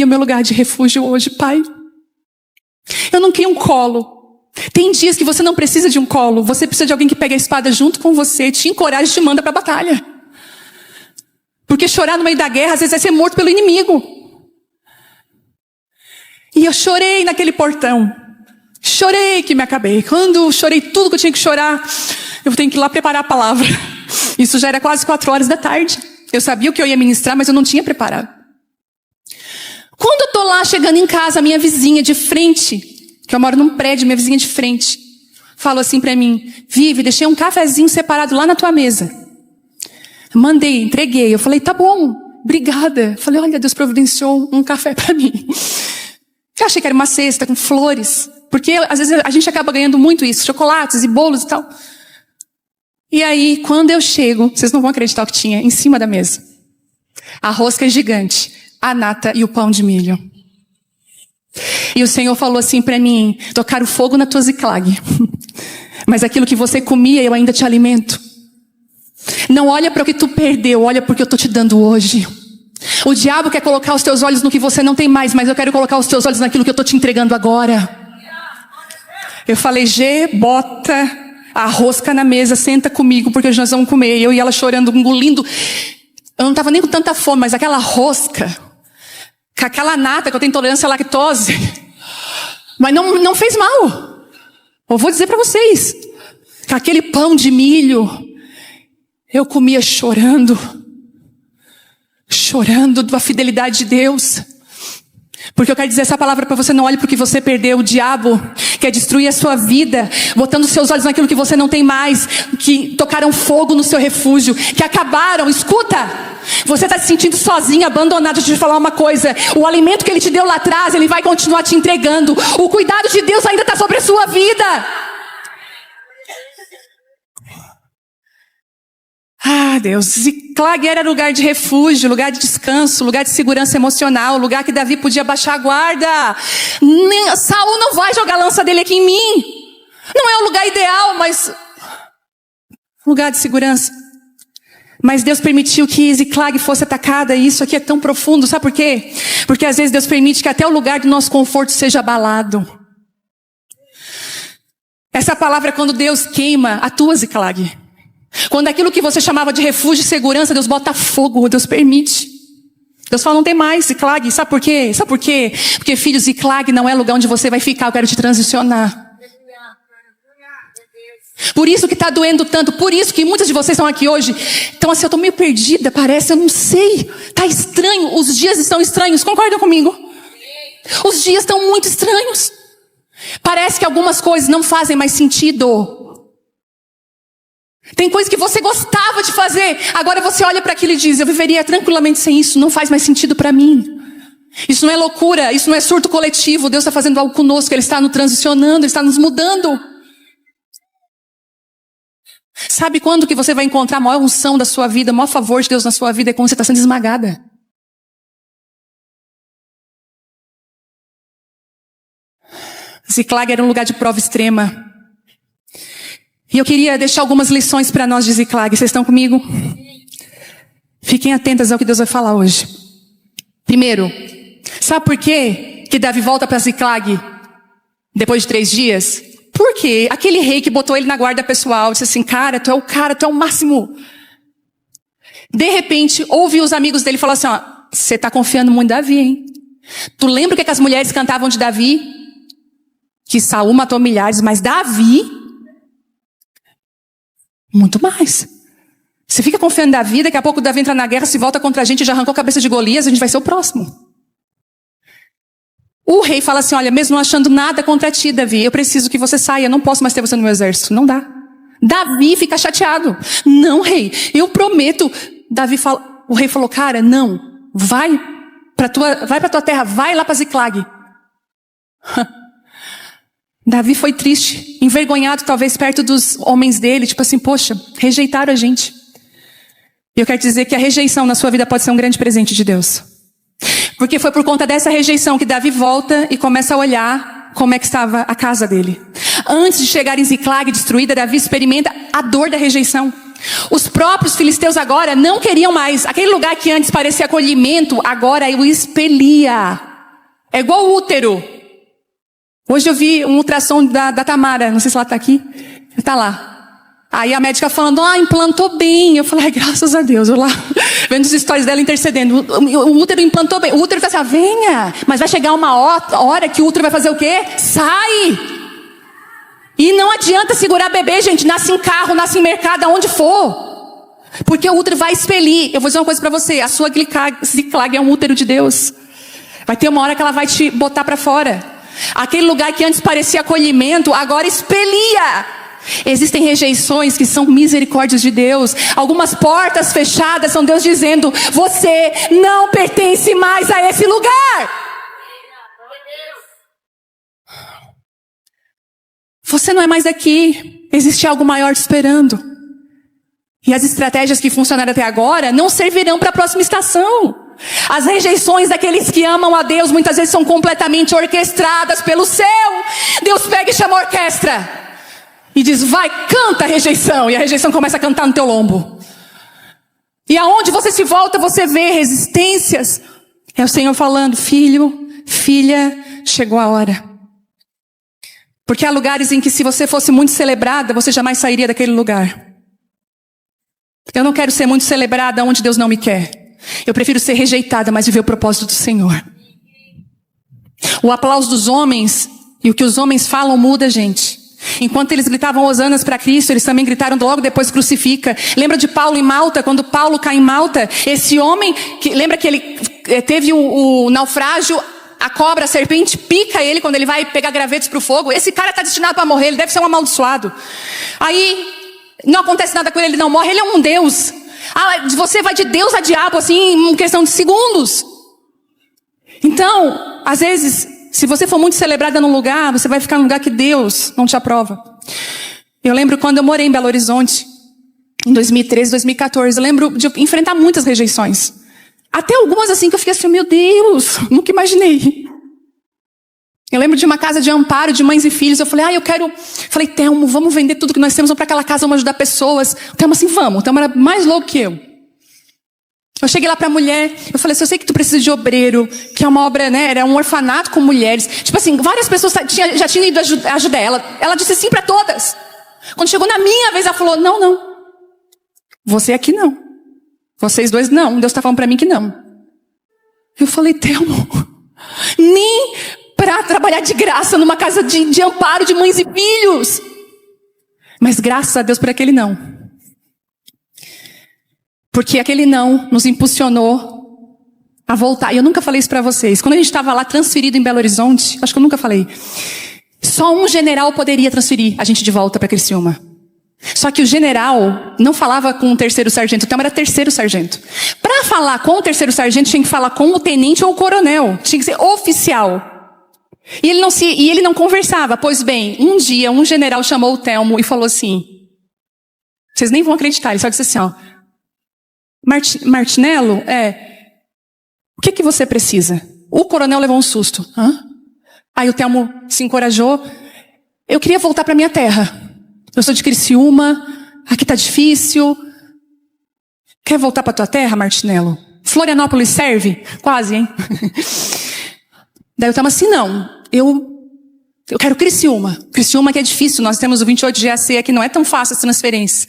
o meu lugar de refúgio hoje, Pai. Eu não queria um colo. Tem dias que você não precisa de um colo. Você precisa de alguém que pegue a espada junto com você, te encoraja e te manda para a batalha. Porque chorar no meio da guerra, às vezes é ser morto pelo inimigo. E eu chorei naquele portão. Chorei que me acabei. Quando chorei tudo que eu tinha que chorar, eu tenho que ir lá preparar a palavra. Isso já era quase 4 horas da tarde. Eu sabia o que eu ia ministrar, mas eu não tinha preparado. Quando eu tô lá chegando em casa, a minha vizinha de frente, que eu moro num prédio, minha vizinha de frente, falou assim pra mim, Vivi, deixei um cafezinho separado lá na tua mesa. Mandei, entreguei. Eu falei, tá bom, obrigada. Eu falei, olha, Deus providenciou um café pra mim. Eu achei que era uma cesta com flores. Porque às vezes a gente acaba ganhando muito isso, chocolates e bolos e tal. E aí, quando eu chego, vocês não vão acreditar o que tinha em cima da mesa. A rosca gigante, a nata e o pão de milho. E o Senhor falou assim pra mim, tocar o fogo na tua Ziklag. Mas aquilo que você comia, eu ainda te alimento. Não olha para o que tu perdeu, olha porque eu estou te dando hoje. O diabo quer colocar os teus olhos no que você não tem mais, mas eu quero colocar os teus olhos naquilo que eu estou te entregando agora. Eu falei, G, bota a rosca na mesa, senta comigo, porque hoje nós vamos comer. Eu e ela chorando, engolindo. Eu não estava nem com tanta fome, mas aquela rosca, com aquela nata, que eu tenho intolerância à lactose, mas não fez mal. Eu vou dizer para vocês, com aquele pão de milho, eu comia chorando da fidelidade de Deus. Porque eu quero dizer essa palavra para você, não olhe para o que você perdeu. O diabo quer destruir a sua vida, botando seus olhos naquilo que você não tem mais, que tocaram fogo no seu refúgio, que acabaram. Escuta, você está se sentindo sozinho, abandonado. Deixa eu te falar uma coisa, o alimento que Ele te deu lá atrás, Ele vai continuar te entregando. O cuidado de Deus ainda está sobre a sua vida. Deus, Ziklag era lugar de refúgio, lugar de descanso, lugar de segurança emocional, lugar que Davi podia baixar a guarda. Saul não vai jogar a lança dele aqui em mim. Não é o lugar ideal, mas lugar de segurança. Mas Deus permitiu que Ziklag fosse atacada, e isso aqui é tão profundo, sabe por quê? Porque às vezes Deus permite que até o lugar do nosso conforto seja abalado. Essa palavra é quando Deus queima a tua Ziklag. Quando aquilo que você chamava de refúgio e segurança, Deus bota fogo, Deus permite. Deus fala, não tem mais Ziklag. Sabe por quê? Sabe por quê? Porque, filho, Ziklag não é lugar onde você vai ficar, eu quero te transicionar. Por isso que está doendo tanto, por isso que muitas de vocês estão aqui hoje. Então assim, eu estou meio perdida, parece, eu não sei. Está estranho, os dias estão estranhos, concordam comigo? Os dias estão muito estranhos. Parece que algumas coisas não fazem mais sentido. Tem coisas que você gostava de fazer, agora você olha para aquilo e diz, eu viveria tranquilamente sem isso, não faz mais sentido para mim. Isso não é loucura, isso não é surto coletivo, Deus está fazendo algo conosco, Ele está nos transicionando, Ele está nos mudando. Sabe quando que você vai encontrar a maior unção da sua vida, o maior favor de Deus na sua vida? É quando você está sendo esmagada. Ziklag era um lugar de prova extrema. E eu queria deixar algumas lições para nós de Ziklag. Vocês estão comigo? Fiquem atentas ao que Deus vai falar hoje. Primeiro, sabe por quê que Davi volta para Ziklag depois de 3 dias? Porque aquele rei que botou ele na guarda pessoal disse assim, cara, tu é o máximo. De repente, ouve os amigos dele falar assim, ó, você está confiando muito em Davi, hein? Tu lembra o que as mulheres cantavam de Davi? Que Saul matou milhares, mas Davi, muito mais. Você fica confiando em Davi, daqui a pouco Davi entra na guerra, se volta contra a gente, já arrancou a cabeça de Golias, a gente vai ser o próximo. O rei fala assim, olha, mesmo não achando nada contra ti, Davi, eu preciso que você saia, eu não posso mais ter você no meu exército. Não dá. Davi fica chateado. Não, rei, eu prometo. O rei falou, cara, não, vai pra tua terra, vai lá pra Ziclag. Davi foi triste, envergonhado talvez perto dos homens dele, tipo assim, poxa, rejeitaram a gente. E eu quero dizer que a rejeição na sua vida pode ser um grande presente de Deus. Porque foi por conta dessa rejeição que Davi volta e começa a olhar como é que estava a casa dele. Antes de chegar em Ziclag destruída, Davi experimenta a dor da rejeição. Os próprios filisteus agora não queriam mais. Aquele lugar que antes parecia acolhimento, agora o expelia. É igual o útero. Hoje eu vi um ultrassom da Tamara, não sei se ela está aqui. Está lá. Aí a médica falando, implantou bem. Eu falei, graças a Deus. Eu lá, vendo as histórias dela intercedendo. O útero implantou bem. O útero está assim, venha. Mas vai chegar uma hora que o útero vai fazer o quê? Sai! E não adianta segurar bebê, gente. Nasce em carro, nasce em mercado, aonde for. Porque o útero vai expelir. Eu vou dizer uma coisa para você. A sua Ziclag é um útero de Deus. Vai ter uma hora que ela vai te botar para fora. Aquele lugar que antes parecia acolhimento, agora expelia. Existem rejeições que são misericórdias de Deus. Algumas portas fechadas são Deus dizendo, você não pertence mais a esse lugar. Você não é mais aqui. Existe algo maior te esperando. E as estratégias que funcionaram até agora não servirão para a próxima estação. As rejeições daqueles que amam a Deus muitas vezes são completamente orquestradas pelo céu. Deus pega e chama a orquestra e diz, vai, canta a rejeição. E a rejeição começa a cantar no teu lombo. E aonde você se volta, você vê resistências. É o Senhor falando, filho, filha, chegou a hora. Porque há lugares em que se você fosse muito celebrada, você jamais sairia daquele lugar. Eu não quero ser muito celebrada onde Deus não me quer. Eu prefiro ser rejeitada, mas viver o propósito do Senhor. O aplauso dos homens e o que os homens falam muda, gente. Enquanto eles gritavam hosanas para Cristo, eles também gritaram logo depois crucifica. Lembra de Paulo em Malta? Quando Paulo cai em Malta, esse homem, lembra que ele teve o naufrágio, a cobra, a serpente pica ele quando ele vai pegar gravetos para o fogo. Esse cara está destinado para morrer, ele deve ser um amaldiçoado. Aí não acontece nada com ele, ele não morre, ele é um Deus. Você vai de Deus a diabo assim em questão de segundos. Então, às vezes, se você for muito celebrada num lugar, você vai ficar num lugar que Deus não te aprova. Eu lembro quando eu morei em Belo Horizonte, em 2013, 2014, eu lembro de enfrentar muitas rejeições. Até algumas assim que eu fiquei assim, meu Deus, nunca imaginei. Eu lembro de uma casa de amparo de mães e filhos. Eu falei, Falei, Telmo, vamos vender tudo que nós temos, vamos para aquela casa, vamos ajudar pessoas. O Telmo assim, vamos. O Telmo era mais louco que eu. Eu cheguei lá para a mulher, eu falei assim, eu sei que tu precisa de obreiro, que é uma obra, né, era um orfanato com mulheres. Tipo assim, várias pessoas já tinham ido ajudar ela. Ela disse sim para todas. Quando chegou na minha vez, ela falou, não. Você aqui não. Vocês dois não. Deus está falando para mim que não. Eu falei, Telmo, nem para trabalhar de graça numa casa de amparo de mães e filhos. Mas graças a Deus por aquele não. Porque aquele não nos impulsionou a voltar. E eu nunca falei isso para vocês. Quando a gente estava lá transferido em Belo Horizonte, acho que eu nunca falei. Só um general poderia transferir a gente de volta para Criciúma. Só que o general não falava com o terceiro sargento. O Telmo era terceiro sargento. Para falar com o terceiro sargento, tinha que falar com o tenente ou o coronel. Tinha que ser oficial. E ele não conversava. Pois bem, um dia um general chamou o Telmo e falou assim, vocês nem vão acreditar, ele só disse assim, Martinello, o que você precisa? O coronel levou um susto. Aí o Telmo se encorajou. Eu queria voltar para minha terra. Eu sou de Criciúma, aqui tá difícil. Quer voltar para tua terra, Martinello? Florianópolis serve? Quase, hein? Daí eu tava assim, não, eu quero Criciúma. Criciúma que é difícil, nós temos o 28 GAC aqui, não é tão fácil essa transferência.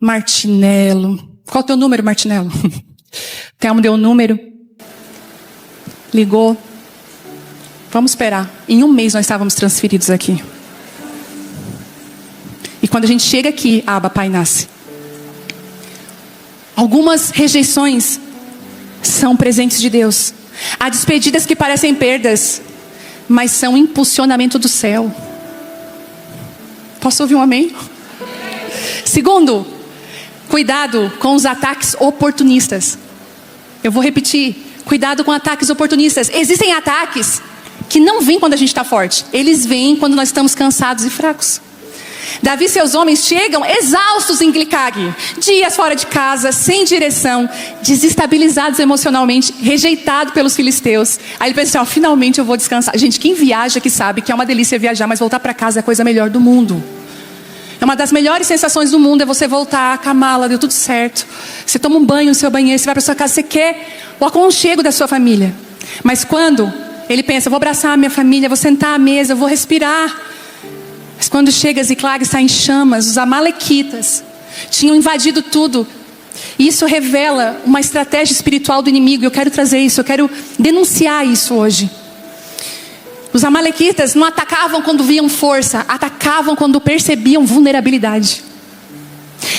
Martinello, Qual é o teu número, Martinello? Telmo deu o número. Ligou. Vamos esperar. Em um mês nós estávamos transferidos aqui. E quando a gente chega aqui, Abba, Pai, nasce. Algumas rejeições são presentes de Deus. Há despedidas que parecem perdas, mas são impulsionamento do céu. Posso ouvir um amém? Segundo, cuidado com os ataques oportunistas. Eu vou repetir. Cuidado com ataques oportunistas. Existem ataques que não vêm quando a gente está forte. Eles vêm quando nós estamos cansados e fracos. Davi e seus homens chegam exaustos em Glicag, dias fora de casa, sem direção, desestabilizados emocionalmente, rejeitados pelos filisteus. Aí ele pensa assim, finalmente eu vou descansar. Gente, quem viaja que sabe que é uma delícia viajar, mas voltar para casa é a coisa melhor do mundo. É uma das melhores sensações do mundo, é você voltar com a mala, deu tudo certo. Você toma um banho no seu banheiro, você vai para sua casa, você quer o aconchego da sua família. Mas quando ele pensa, vou abraçar a minha família, vou sentar à mesa, vou respirar. Mas quando chega Ziclag está em chamas, os amalequitas tinham invadido tudo. E isso revela uma estratégia espiritual do inimigo. Eu quero trazer isso, eu quero denunciar isso hoje. Os amalequitas não atacavam quando viam força, atacavam quando percebiam vulnerabilidade.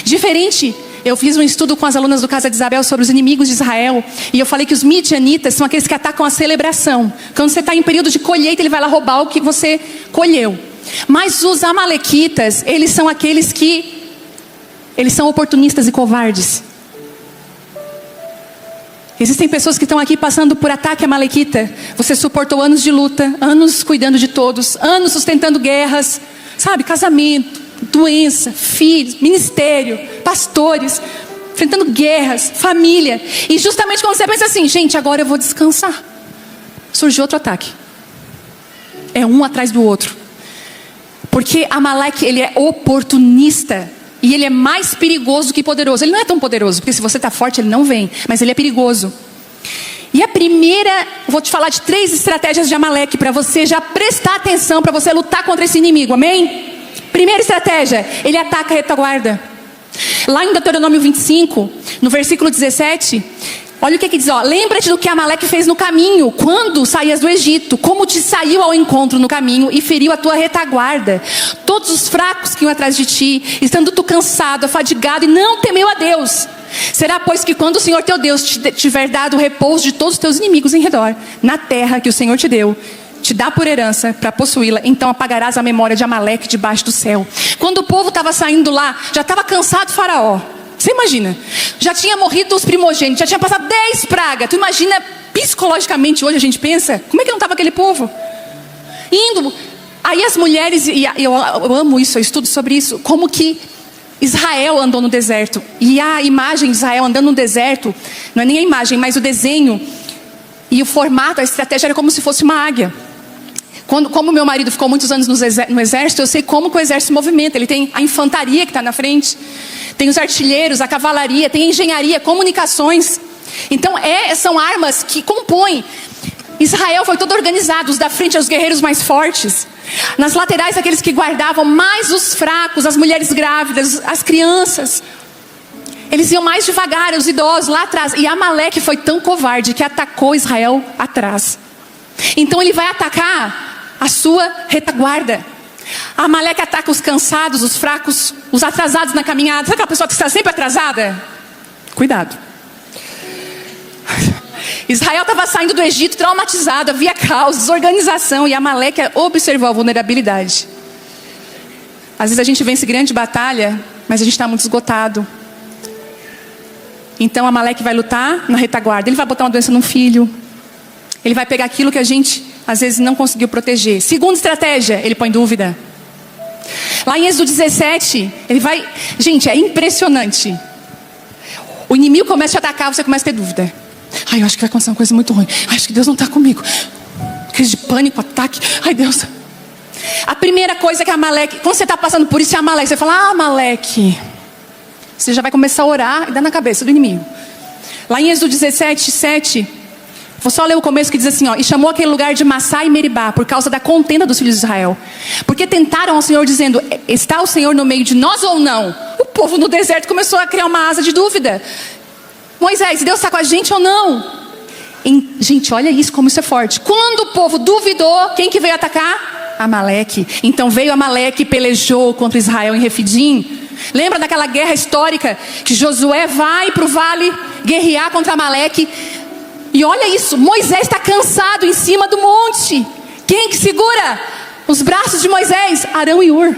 Diferente, eu fiz um estudo com as alunas do Casa de Isabel sobre os inimigos de Israel. E eu falei que os midianitas são aqueles que atacam a celebração. Quando você está em período de colheita, ele vai lá roubar o que você colheu. Mas os amalequitas, eles são aqueles que... eles são oportunistas e covardes. Existem pessoas que estão aqui passando por ataque amalequita. Você suportou anos de luta, anos cuidando de todos, anos sustentando guerras, sabe, casamento, doença, filhos, ministério, pastores, enfrentando guerras, família. E justamente quando você pensa assim, gente, agora eu vou descansar, surge outro ataque. É um atrás do outro. Porque Amaleque, ele é oportunista. E ele é mais perigoso que poderoso. Ele não é tão poderoso, porque se você está forte, ele não vem. Mas ele é perigoso. E a primeira, vou te falar de 3 estratégias de Amaleque, para você já prestar atenção, para você lutar contra esse inimigo, amém? Primeira estratégia, ele ataca a retaguarda. Lá em Deuteronômio 25, no versículo 17... olha o que diz, ó. Lembra-te do que Amaleque fez no caminho, quando saías do Egito, como te saiu ao encontro no caminho e feriu a tua retaguarda. Todos os fracos que iam atrás de ti, estando tu cansado, afadigado, e não temeu a Deus. Será, pois, que quando o Senhor teu Deus te tiver dado o repouso de todos os teus inimigos em redor, na terra que o Senhor te deu, te dá por herança para possuí-la, então apagarás a memória de Amaleque debaixo do céu. Quando o povo estava saindo lá, já estava cansado o faraó. Você imagina, já tinha morrido os primogênitos, já tinha passado 10 pragas. Tu imagina, psicologicamente, hoje a gente pensa, como é que não estava aquele povo? Indo, aí as mulheres, e eu amo isso, eu estudo sobre isso, como que Israel andou no deserto. E a imagem de Israel andando no deserto, não é nem a imagem, mas o desenho e o formato, a estratégia era como se fosse uma águia. Como meu marido ficou muitos anos no exército, eu sei como que o exército se movimenta. Ele tem a infantaria que está na frente, tem os artilheiros, a cavalaria, tem a engenharia, comunicações. Então são armas que compõem. Israel foi todo organizado, os da frente os guerreiros mais fortes, nas laterais aqueles que guardavam, mais os fracos, as mulheres grávidas, as crianças. Eles iam mais devagar, os idosos lá atrás. E Amaleque foi tão covarde que atacou Israel atrás. Então ele vai atacar a sua retaguarda. Amaleque ataca os cansados, os fracos, os atrasados na caminhada. Sabe aquela pessoa que está sempre atrasada? Cuidado. Israel estava saindo do Egito traumatizado, havia caos, desorganização, e Amaleque observou a vulnerabilidade. Às vezes a gente vence grande batalha, mas a gente está muito esgotado. Então Amaleque vai lutar na retaguarda. Ele vai botar uma doença num filho. Ele vai pegar aquilo que a gente às vezes não conseguiu proteger. Segunda estratégia, ele põe dúvida. Lá em Êxodo 17, ele vai... Gente, é impressionante. O inimigo começa a te atacar, você começa a ter dúvida. Ai, eu acho que vai acontecer uma coisa muito ruim. Ai, acho que Deus não está comigo. Crise de pânico, ataque. Ai, Deus. A primeira coisa que Amaleque... Quando você está passando por isso, é Amaleque. Você fala, Amaleque. Você já vai começar a orar e dar na cabeça do inimigo. Lá em Êxodo 17, 7... Vou só ler o começo que diz assim, ó. E chamou aquele lugar de Massá e Meribá, por causa da contenda dos filhos de Israel. Porque tentaram ao Senhor dizendo, está o Senhor no meio de nós ou não? O povo no deserto começou a criar uma asa de dúvida. Moisés, Deus está com a gente ou não? Gente, olha isso, como isso é forte. Quando o povo duvidou, quem que veio atacar? Amaleque. Então veio Amaleque e pelejou contra Israel em Refidim. Lembra daquela guerra histórica que Josué vai para o vale guerrear contra Amaleque? E olha isso, Moisés está cansado em cima do monte. Quem que segura os braços de Moisés? Arão e Hur.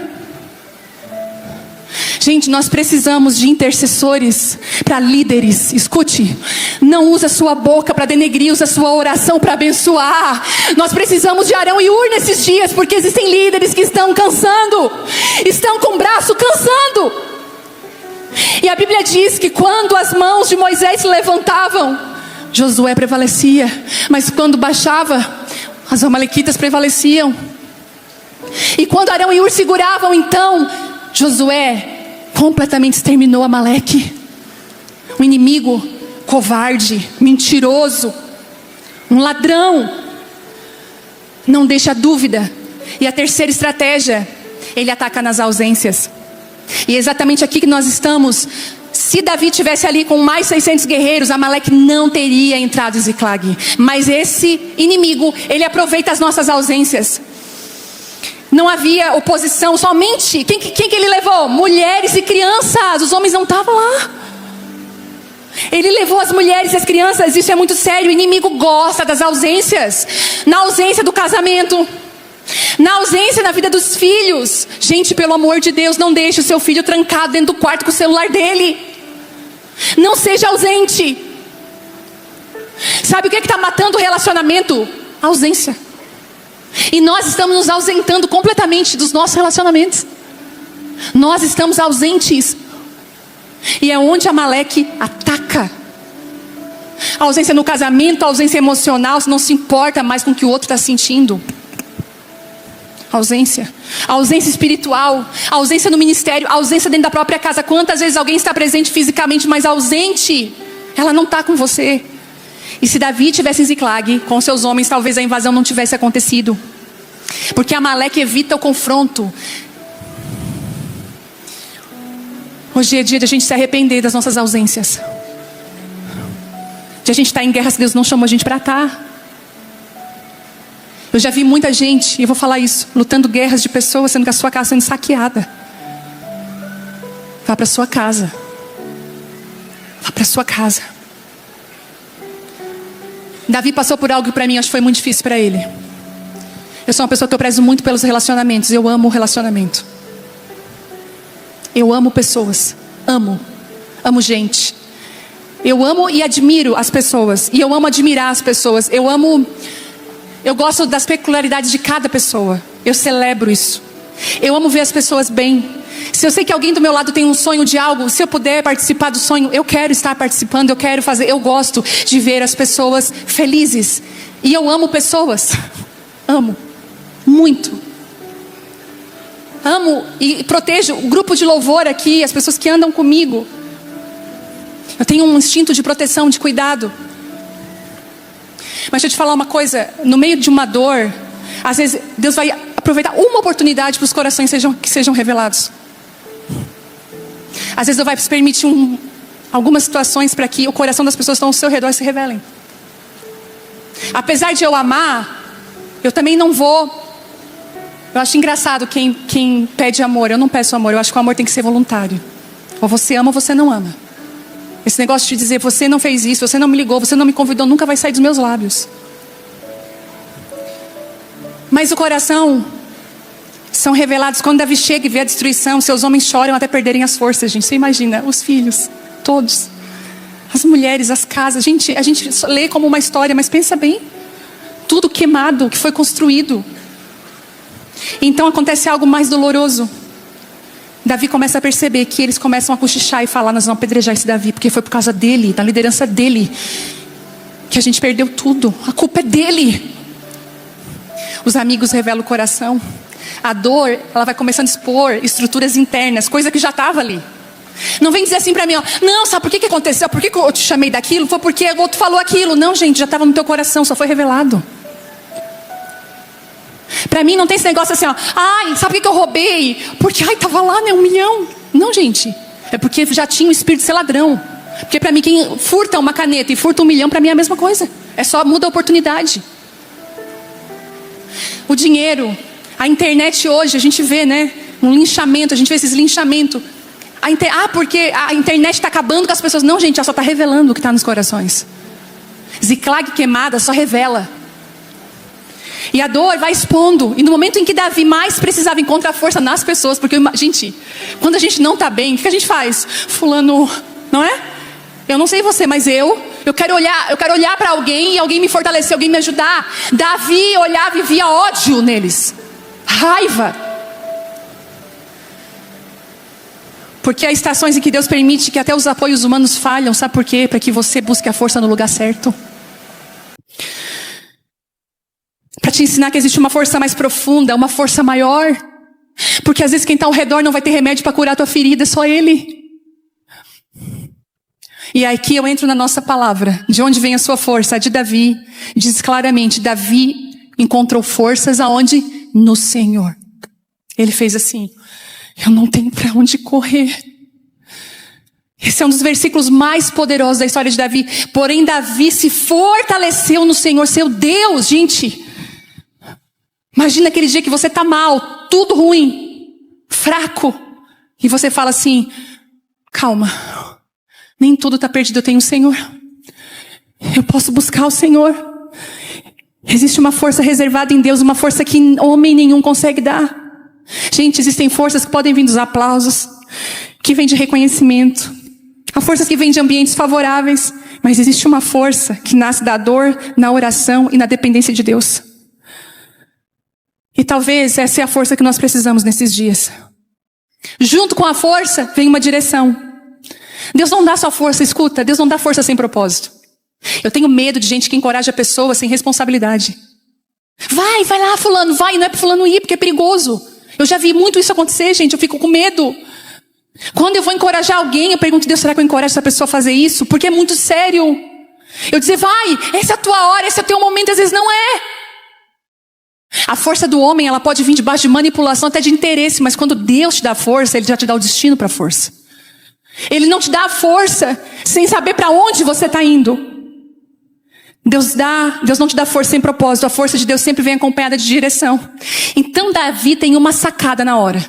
Gente, nós precisamos de intercessores para líderes. Escute, não usa sua boca para denegrir, usa sua oração para abençoar. Nós precisamos de Arão e Hur nesses dias, porque existem líderes que estão cansando, estão com o braço cansando. E a Bíblia diz que quando as mãos de Moisés se levantavam, Josué prevalecia, mas quando baixava, as amalequitas prevaleciam. E quando Arão e Hur seguravam, então Josué completamente exterminou Amaleque. Um inimigo covarde, mentiroso, um ladrão. Não deixa dúvida. E a terceira estratégia, ele ataca nas ausências. E é exatamente aqui que nós estamos. Se Davi tivesse ali com mais 600 guerreiros, Amaleque não teria entrado em Ziclag. Mas esse inimigo, ele aproveita as nossas ausências. Não havia oposição, somente, quem que ele levou? Mulheres e crianças, os homens não estavam lá. Ele levou as mulheres e as crianças, isso é muito sério, o inimigo gosta das ausências. Na ausência do casamento, na ausência na vida dos filhos. Gente, pelo amor de Deus, não deixe o seu filho trancado dentro do quarto com o celular dele. Não seja ausente. Sabe o que está matando o relacionamento? A ausência. E nós estamos nos ausentando completamente dos nossos relacionamentos. Nós estamos ausentes. E é onde Amaleque ataca. A ausência no casamento, a ausência emocional, você não se importa mais com o que o outro está sentindo. Ausência. A ausência espiritual, a ausência no ministério, a ausência dentro da própria casa. Quantas vezes alguém está presente fisicamente, mas ausente? Ela não está com você. E se Davi tivesse em Ziclag com seus homens, talvez a invasão não tivesse acontecido. Porque Amaleque evita o confronto. Hoje é dia de a gente se arrepender das nossas ausências. De a gente estar em guerra se Deus não chamou a gente para estar. Eu já vi muita gente, e eu vou falar isso, lutando guerras de pessoas, sendo que a sua casa sendo saqueada. Vá para sua casa. Vá para sua casa. Davi passou por algo que para mim acho que foi muito difícil para ele. Eu sou uma pessoa que eu prezo muito pelos relacionamentos. Eu amo o relacionamento. Eu amo pessoas. Amo gente. Eu amo e admiro as pessoas. E eu amo admirar as pessoas. Eu gosto das peculiaridades de cada pessoa. Eu celebro isso. Eu amo ver as pessoas bem. Se eu sei que alguém do meu lado tem um sonho de algo, se eu puder participar do sonho, eu quero estar participando, eu quero fazer. Eu gosto de ver as pessoas felizes. E eu amo pessoas. Amo. Muito. Amo e protejo o grupo de louvor aqui, as pessoas que andam comigo. Eu tenho um instinto de proteção, de cuidado. Mas deixa eu te falar uma coisa, no meio de uma dor, às vezes Deus vai aproveitar uma oportunidade para os corações que sejam revelados. Às vezes Deus vai permitir algumas situações para que o coração das pessoas que estão ao seu redor se revelem. Apesar de eu amar, eu também não vou. Eu acho engraçado quem pede amor. Eu não peço amor, eu acho que o amor tem que ser voluntário. Ou você ama ou você não ama. Esse negócio de dizer, você não fez isso, você não me ligou, você não me convidou, nunca vai sair dos meus lábios. Mas o coração são revelados quando Davi chega e vê a destruição. Seus homens choram até perderem as forças, gente. Você imagina, os filhos, todos. As mulheres, as casas. Gente, a gente lê como uma história, mas pensa bem. Tudo queimado, que foi construído. Então acontece algo mais doloroso. Davi começa a perceber que eles começam a cochichar e falar, nós vamos apedrejar esse Davi, porque foi por causa dele, da liderança dele, que a gente perdeu tudo. A culpa é dele. Os amigos revelam o coração. A dor, ela vai começando a expor estruturas internas, coisa que já estava ali. Não vem dizer assim pra mim, ó, não, sabe por que aconteceu? Por que eu te chamei daquilo? Foi porque o outro falou aquilo. Não, gente, já estava no teu coração, só foi revelado. Pra mim não tem esse negócio assim, ó, ai, sabe por que eu roubei? Porque, ai, tava lá, né, 1 milhão. Não, gente, é porque já tinha o espírito de ser ladrão. Porque pra mim quem furta uma caneta e furta 1 milhão, pra mim é a mesma coisa. É só muda a oportunidade. O dinheiro, a internet hoje, a gente vê, né, um linchamento, a gente vê esses linchamentos. Porque a internet está acabando com as pessoas. Não, gente, ela só está revelando o que está nos corações. Ziclag queimada só revela. E a dor vai expondo. E no momento em que Davi mais precisava encontrar força nas pessoas, porque, gente, quando a gente não está bem, o que a gente faz? Fulano, não é? Eu não sei você, mas eu quero olhar para alguém e alguém me fortalecer, alguém me ajudar. Davi olhava e via ódio neles, raiva. Porque há estações em que Deus permite que até os apoios humanos falham. Sabe por quê? Para que você busque a força no lugar certo. Para te ensinar que existe uma força mais profunda, uma força maior. Porque às vezes quem está ao redor não vai ter remédio para curar a tua ferida, é só Ele. E aqui eu entro na nossa palavra. De onde vem a sua força? A de Davi. Diz claramente, Davi encontrou forças aonde? No Senhor. Ele fez assim, eu não tenho para onde correr. Esse é um dos versículos mais poderosos da história de Davi. Porém Davi se fortaleceu no Senhor, seu Deus. Gente, imagina aquele dia que você está mal, tudo ruim, fraco. E você fala assim, calma, nem tudo está perdido, eu tenho o Senhor. Eu posso buscar o Senhor. Existe uma força reservada em Deus, uma força que homem nenhum consegue dar. Gente, existem forças que podem vir dos aplausos, que vêm de reconhecimento. Há forças que vêm de ambientes favoráveis. Mas existe uma força que nasce da dor, na oração e na dependência de Deus. E talvez essa é a força que nós precisamos nesses dias. Junto com a força, vem uma direção. Deus não dá só força, escuta, Deus não dá força sem propósito. Eu tenho medo de gente que encoraja pessoas sem responsabilidade. Vai lá fulano, vai, não é para fulano ir, porque é perigoso. Eu já vi muito isso acontecer, gente, eu fico com medo. Quando eu vou encorajar alguém, eu pergunto, Deus, será que eu encorajo essa pessoa a fazer isso? Porque é muito sério. Eu dizer, vai, essa é a tua hora, esse é o teu momento, às vezes não é. A força do homem, ela pode vir debaixo de manipulação, até de interesse, mas quando Deus te dá força, Ele já te dá o destino para a força. Ele não te dá a força sem saber para onde você está indo. Deus não te dá força sem propósito. A força de Deus sempre vem acompanhada de direção. Então Davi tem uma sacada na hora.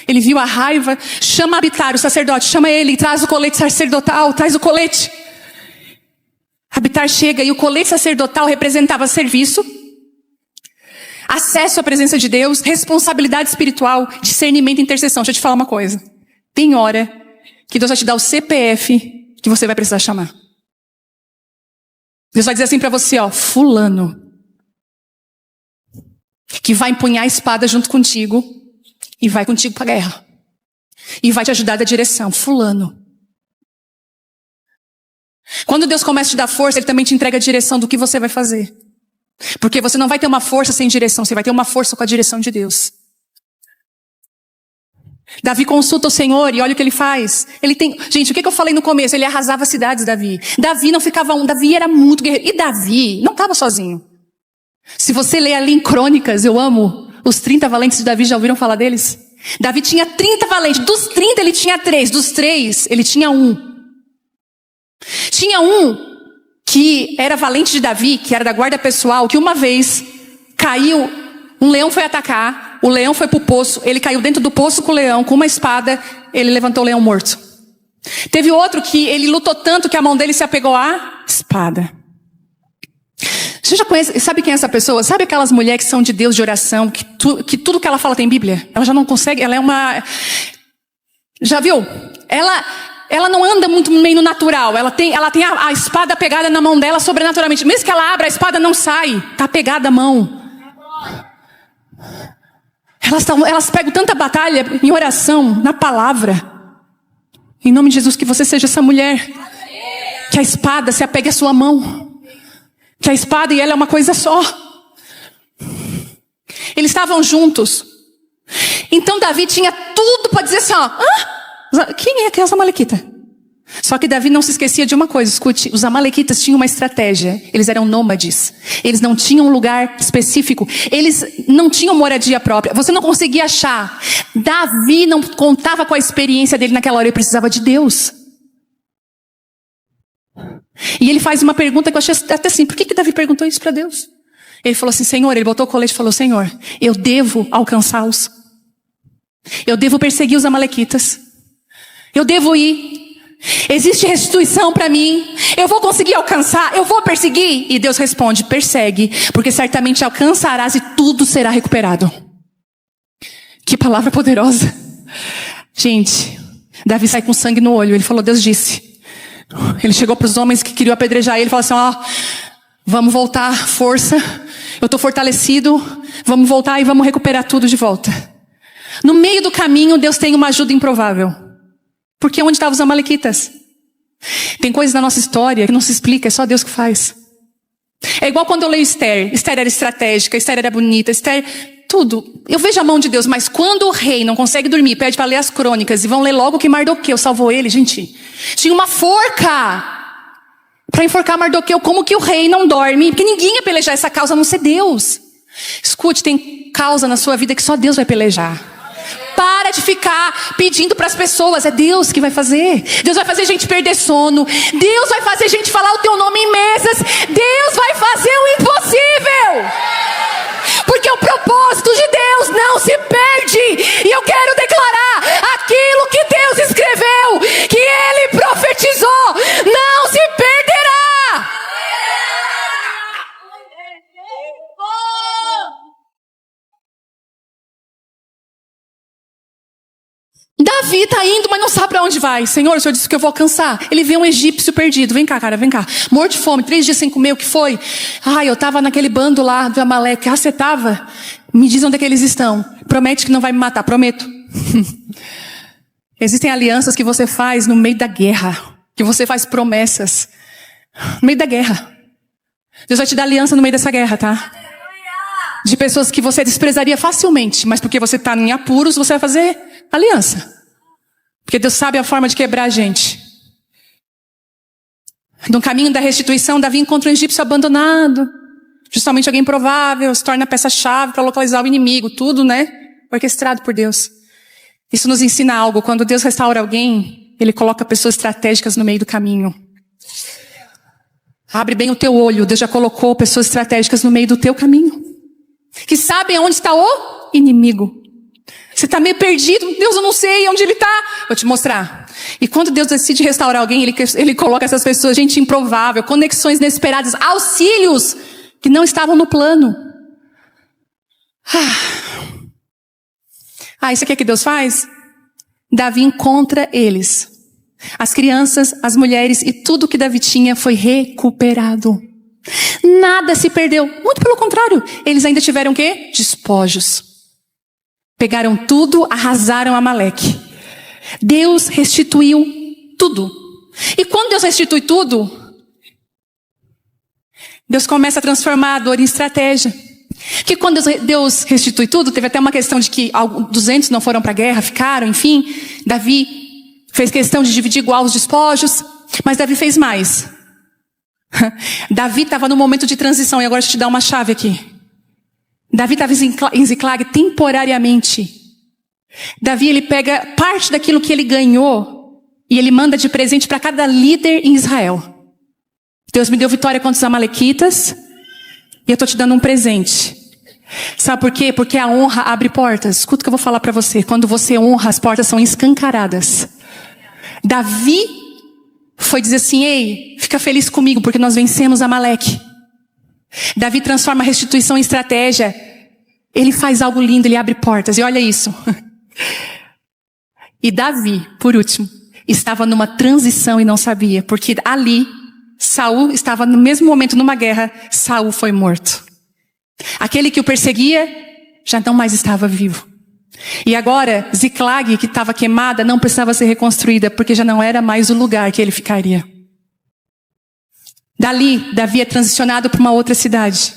Ele viu a raiva, chama Abitar, o sacerdote, chama ele, traz o colete sacerdotal, traz o colete. Abitar chega e o colete sacerdotal representava serviço, acesso à presença de Deus, responsabilidade espiritual, discernimento e intercessão. Deixa eu te falar uma coisa. Tem hora que Deus vai te dar o CPF que você vai precisar chamar. Deus vai dizer assim para você, ó, fulano, que vai empunhar a espada junto contigo e vai contigo para a guerra. E vai te ajudar da direção, fulano. Quando Deus começa a te dar força, Ele também te entrega a direção do que você vai fazer. Porque você não vai ter uma força sem direção, você vai ter uma força com a direção de Deus. Davi consulta o Senhor e olha o que ele faz. Gente, o que eu falei no começo? Ele arrasava cidades, Davi. Davi não ficava Davi era muito guerreiro. E Davi não estava sozinho. Se você ler ali em Crônicas, eu amo, os 30 valentes de Davi, já ouviram falar deles? Davi tinha 30 valentes. Dos 30 ele tinha 3. Dos 3 ele tinha 1. Tinha um que era valente de Davi, que era da guarda pessoal, que uma vez caiu, um leão foi atacar, o leão foi pro poço, ele caiu dentro do poço com o leão, com uma espada, ele levantou o leão morto. Teve outro que ele lutou tanto que a mão dele se apegou à espada. Você já conhece, sabe quem é essa pessoa? Sabe aquelas mulheres que são de Deus, de oração, que tudo que ela fala tem Bíblia? Ela já não consegue, ela é uma... Já viu? Ela não anda muito meio no natural. Ela tem a espada pegada na mão dela sobrenaturalmente. Mesmo que ela abra, a espada não sai. Está pegada a mão. Elas pegam tanta batalha em oração, na palavra. Em nome de Jesus, que você seja essa mulher. Que a espada se apegue à sua mão. Que a espada e ela é uma coisa só. Eles estavam juntos. Então Davi tinha tudo para dizer assim, ó, quem é aquela amalequita? Só que Davi não se esquecia de uma coisa, escute, os amalequitas tinham uma estratégia, eles eram nômades, eles não tinham um lugar específico, eles não tinham moradia própria, você não conseguia achar. Davi não contava com a experiência dele naquela hora, ele precisava de Deus. E ele faz uma pergunta que eu achei até assim, por que Davi perguntou isso para Deus? Ele falou assim, Senhor, ele botou o colete e falou, Senhor, eu devo alcançá-los, eu devo perseguir os amalequitas, eu devo ir. Existe restituição para mim, eu vou conseguir alcançar, eu vou perseguir. E Deus responde, persegue, porque certamente alcançarás e tudo será recuperado. Que palavra poderosa. Gente, Davi sai com sangue no olho, ele falou, Deus disse. Ele chegou para os homens que queriam apedrejar ele e falou assim, vamos voltar, força, eu estou fortalecido, vamos voltar e vamos recuperar tudo de volta. No meio do caminho, Deus tem uma ajuda improvável. Porque onde estavam os amalequitas? Tem coisas na nossa história que não se explica, é só Deus que faz. É igual quando eu leio Esther. Esther era estratégica, Esther era bonita, Esther, tudo. Eu vejo a mão de Deus, mas quando o rei não consegue dormir, pede para ler as crônicas e vão ler logo que Mardoqueu salvou ele, gente. Tinha uma forca para enforcar Mardoqueu. Como que o rei não dorme? Porque ninguém ia pelejar essa causa a não ser Deus. Escute, tem causa na sua vida que só Deus vai pelejar. Para de ficar pedindo para as pessoas, é Deus que vai fazer. Deus vai fazer a gente perder sono. Deus vai fazer a gente falar o teu nome em mesas. Deus vai fazer o impossível. Porque o propósito de Deus não se perde. E eu quero declarar aquilo que Deus escreveu, que Ele profetizou, não se perderá. Davi está indo, mas não sabe para onde vai. Senhor, o Senhor disse que eu vou alcançar. Ele vê um egípcio perdido. Vem cá, cara, vem cá. Morto de fome, 3 dias sem comer, o que foi? Eu estava naquele bando lá do Amaleque. Você estava? Me diz onde é que eles estão. Promete que não vai me matar, prometo. Existem alianças que você faz no meio da guerra. Que você faz promessas. No meio da guerra. Deus vai te dar aliança no meio dessa guerra, tá? De pessoas que você desprezaria facilmente. Mas porque você está em apuros, você vai fazer aliança. Porque Deus sabe a forma de quebrar a gente. No caminho da restituição, Davi encontra um egípcio abandonado. Justamente alguém provável, se torna peça-chave para localizar o inimigo. Tudo, né? Orquestrado por Deus. Isso nos ensina algo. Quando Deus restaura alguém, Ele coloca pessoas estratégicas no meio do caminho. Abre bem o teu olho. Deus já colocou pessoas estratégicas no meio do teu caminho. Que sabem onde está o inimigo. Você está meio perdido. Deus, eu não sei onde ele está. Vou te mostrar. E quando Deus decide restaurar alguém, ele coloca essas pessoas, gente improvável, conexões inesperadas, auxílios que não estavam no plano. Isso aqui é que Deus faz? Davi encontra eles. As crianças, as mulheres e tudo que Davi tinha foi recuperado. Nada se perdeu. Muito pelo contrário. Eles ainda tiveram o quê? Despojos. Pegaram tudo, arrasaram Amaleque. Deus restituiu tudo. E quando Deus restitui tudo, Deus começa a transformar a dor em estratégia. Porque quando Deus restitui tudo, teve até uma questão de que 200 não foram para a guerra, ficaram, enfim. Davi fez questão de dividir igual os despojos. Mas Davi fez mais. Davi estava no momento de transição. E agora deixa eu te dar uma chave aqui. Davi estava em Ziclag temporariamente. Davi, ele pega parte daquilo que ele ganhou e ele manda de presente para cada líder em Israel. Deus me deu vitória contra os amalequitas e eu estou te dando um presente. Sabe por quê? Porque a honra abre portas. Escuta o que eu vou falar para você. Quando você honra, as portas são escancaradas. Davi foi dizer assim, ei, fica feliz comigo porque nós vencemos Amaleque. Davi transforma a restituição em estratégia. Ele faz algo lindo, ele abre portas. E olha isso. E Davi, por último, estava numa transição e não sabia. Porque ali, Saul estava no mesmo momento numa guerra. Saul foi morto. Aquele que o perseguia já não mais estava vivo. E agora, Ziclag, que estava queimada, não precisava ser reconstruída. Porque já não era mais o lugar que ele ficaria. Dali, Davi é transicionado para uma outra cidade.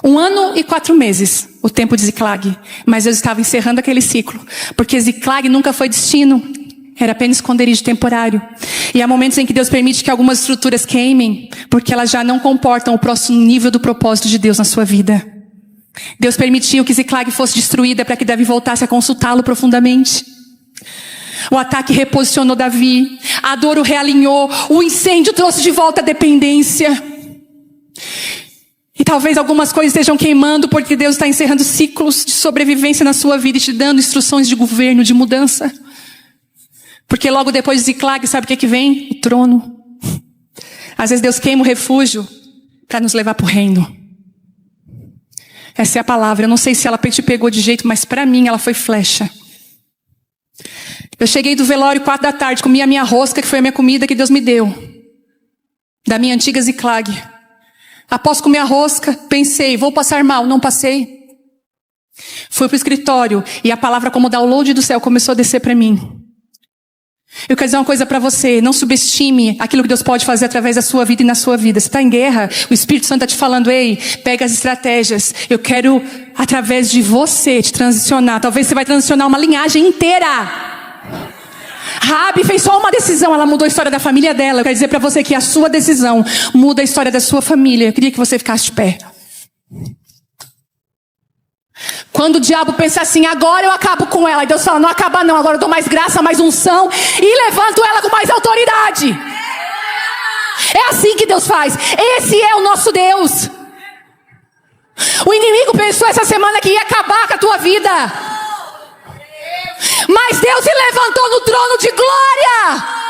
1 ano e 4 meses. o tempo de Ziclag, mas Deus estava encerrando aquele ciclo, porque Ziclag nunca foi destino, era apenas esconderijo temporário. E há momentos em que Deus permite que algumas estruturas queimem, porque elas já não comportam o próximo nível do propósito de Deus na sua vida. Deus permitiu que Ziclag fosse destruída para que Davi voltasse a consultá-lo profundamente. O ataque reposicionou Davi, a dor o realinhou, o incêndio trouxe de volta a dependência. E talvez algumas coisas estejam queimando porque Deus está encerrando ciclos de sobrevivência na sua vida e te dando instruções de governo, de mudança. Porque logo depois de Ziclag, sabe o que vem? O trono. Às vezes Deus queima o refúgio para nos levar para o reino. Essa é a palavra. Eu não sei se ela te pegou de jeito, mas para mim ela foi flecha. Eu cheguei do velório 4 da tarde, comi a minha rosca, que foi a minha comida que Deus me deu. Da minha antiga Ziclag. Após comer a rosca, pensei, vou passar mal. Não passei. Fui para o escritório e a palavra como download do céu começou a descer para mim. Eu quero dizer uma coisa para você, não subestime aquilo que Deus pode fazer através da sua vida e na sua vida. Você está em guerra, o Espírito Santo está te falando, ei, pega as estratégias. Eu quero, através de você, te transicionar. Talvez você vai transicionar uma linhagem inteira. Raabe fez só uma decisão, ela mudou a história da família dela. Eu quero dizer para você que a sua decisão muda a história da sua família. Eu queria que você ficasse de pé. Quando o diabo pensa assim, agora eu acabo com ela. E Deus fala, não acaba não, agora eu dou mais graça, mais unção e levanto ela com mais autoridade. É assim que Deus faz. Esse é o nosso Deus. O inimigo pensou essa semana que ia acabar com a tua vida. Mas Deus se levantou no trono de glória.